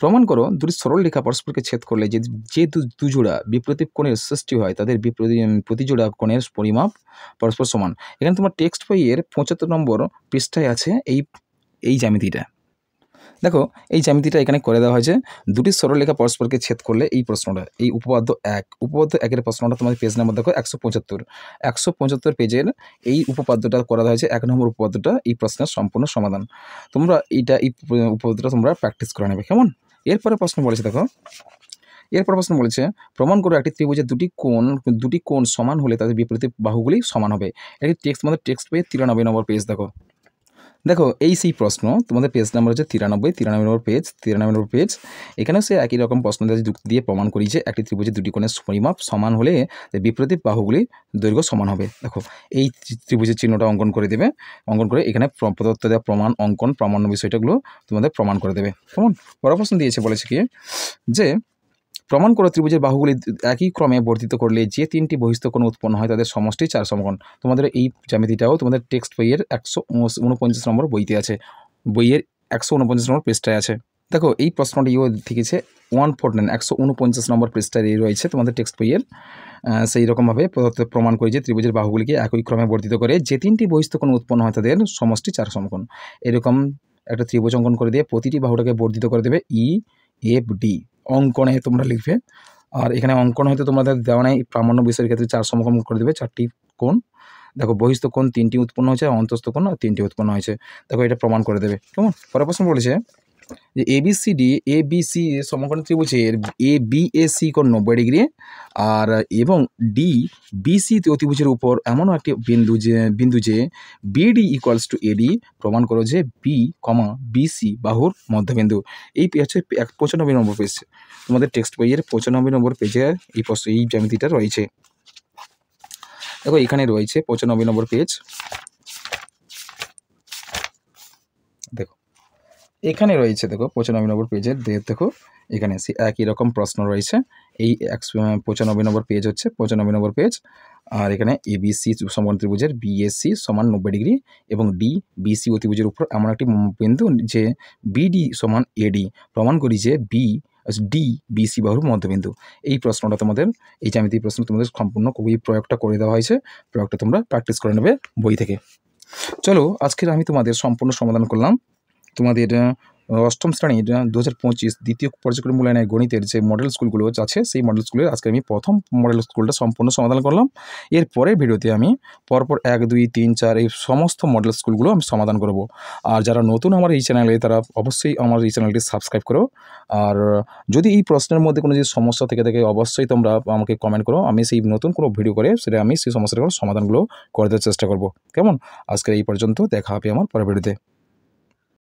প্রমাণ করো দুটি সরল রেখা পরস্পরকে ছেদ করলে যে দুজোড়া বিপ্রতীপ কোণের সৃষ্টি হয় তাদের প্রতিজোড়া কোণের পরিমাপ পরস্পর সমান। এখানে তোমার টেক্সট বইয়ের 75 নম্বর পৃষ্ঠায় আছে এই জ্যামিতিটা। দেখো এই জ্যামিতিটা এখানে করে দেওয়া হয়েছে, দুটি সরলরেখা পরস্পরকে ছেদ করলে এই প্রশ্নটা, এই উপপাদ্য 1 প্রশ্নটা তোমাদের পেজ নাম্বার দেখো 175 পেজের এই উপপাদ্যটা করা হয়েছে। 1 নম্বর উপপাদ্যটা এই প্রশ্নের সম্পূর্ণ সমাধান। তোমরা এই উপপাদ্যটা তোমরা প্র্যাকটিস করে নেবে, কেমন? এরপরে প্রশ্ন বলেছে, দেখো এরপর প্রশ্ন বলেছে প্রমাণ করো একটি ত্রিভুজের দুটি কোণ সমান হলে তাদের বিপরীত বাহুগুলি সমান হবে। এটি তোমাদের টেক্সট বইয়ের 93 নম্বর পেজ। দেখো এই সেই প্রশ্ন, তোমাদের পেজ নাম্বার হচ্ছে 93 নম্বর পেজ। এখানেও সে একই রকম প্রশ্ন যুক্তি দিয়ে প্রমাণ করি যে একটি ত্রিভুজের দুটি কোণের পরিমাপ সমান হলে বিপরীত বাহুগুলি দৈর্ঘ্য সমান হবে। দেখো এই ত্রিভুজের চিহ্নটা অঙ্কন করে দেবে, অঙ্কন করে এখানে প্রদত্ত দেওয়া প্রমাণ অঙ্কন প্রামাণ্য বিষয়টাগুলো তোমাদের প্রমাণ করে দেবে, কেমন? পরের প্রশ্ন দিয়েছে, বলেছে কি যে প্রমাণ করো ত্রিভুজের বাহুগুলি একই ক্রমে বর্ধিত করলে যে 3টি বহিস্থ কোণ উৎপন্ন হয় তাদের সমষ্টি 4 সমকোণ। তোমাদের এই জ্যামিতিটাও তোমাদের টেক্সট বইয়ের 149 নম্বর বইতে আছে, বইয়ের 149 নম্বর পৃষ্ঠায় আছে। দেখো এই প্রশ্নটিও লিখেছে 149 নম্বর পৃষ্ঠায় রয়েছে তোমাদের টেক্সট বইয়ের। সেই রকমভাবে প্রমাণ করি যে ত্রিভুজের বাহুগুলিকে একই ক্রমে বর্ধিত করে যে 3টি বহিস্থ কোণ উৎপন্ন হয় তাদের সমষ্টি 4 সমকোণ। এরকম একটা ত্রিভুজ অঙ্কন করে দিয়ে প্রতিটি বাহুটাকে বর্ধিত করে দেবে EFD অঙ্কনে তোমরা লিখবে। আর এখানে অঙ্কন হয়তো তোমাদের দেওয়া নেই, প্রামাণ্য বিষয়ের ক্ষেত্রে 4 সমকোণ করে দেবে, 4টি কোণ। দেখো বহিস্থ কোণ 3টি উৎপন্ন হয়েছে, অন্তস্থ কোণ 3টি উৎপন্ন হয়েছে। দেখো এটা প্রমাণ করে দেবে, কেমন? পরের প্রশ্ন বলেছে যে ABC সমকোণ ত্রিভুজের ABAC কোণ 90 ডিগ্রি আর এবং DBC অতিভুজের উপর এমন একটি বিন্দু যে BD = AD প্রমাণ করো যে BC বাহুর মধ্যবিন্দু। এই হচ্ছে 95 নম্বর পেজ, তোমাদের টেক্সট বইয়ের 95 নম্বর পেজে এই জ্যামিতিটা রয়েছে। দেখো এখানে রয়েছে 95 নম্বর পেজ। দেখো এখানে রয়েছে, দেখো 95 নম্বর পেজের দেখো এখানে একই রকম প্রশ্ন রয়েছে। এই 95 নম্বর পেজ হচ্ছে 95 নম্বর পেজ। আর এখানে ABC সমকোণ ত্রিভুজের BAC = 90 ডিগ্রি এবং DBC অতিভুজের উপর এমন একটি বিন্দু যে BD = AD প্রমাণ করি যে DBC বাহুর মধ্যবিন্দু। এই প্রশ্নটা তোমাদের, এই জ্যামিতি প্রশ্ন তোমাদের সম্পূর্ণ প্রয়োগটা করে দেওয়া হয়েছে। প্রয়োগটা তোমরা প্র্যাকটিস করে নেবে বই থেকে। চলো আজকের আমি তোমাদের সম্পূর্ণ সমাধান করলাম তোমাদের অষ্টম শ্রেণীর 2025 দ্বিতীয় পর্যায়ক্রম মূল্যায়নের গণিতের যে মডেল স্কুলগুলো আছে সেই মডেল স্কুলের আজকে আমি প্রথম মডেল স্কুলটা সম্পূর্ণ সমাধান করলাম। এর পরের ভিডিওতে আমি পরপর 1, 2, 3, 4 এই সমস্ত মডেল স্কুলগুলো আমি সমাধান করব। আর যারা নতুন আমার এই চ্যানেলে তারা অবশ্যই আমার এই চ্যানেলটি সাবস্ক্রাইব করো। আর যদি এই প্রশ্নের মধ্যে কোনো যে সমস্যা থেকে থাকে অবশ্যই তোমরা আমাকে কমেন্ট করো, আমি সেই নতুন কোনো ভিডিও করে সেটা আমি সেই সমস্যাগুলোর সমাধানগুলো করে দেওয়ার চেষ্টা করব, কেমন? আজকের এই পর্যন্ত, দেখা হবে আমার পরের ভিডিওতে।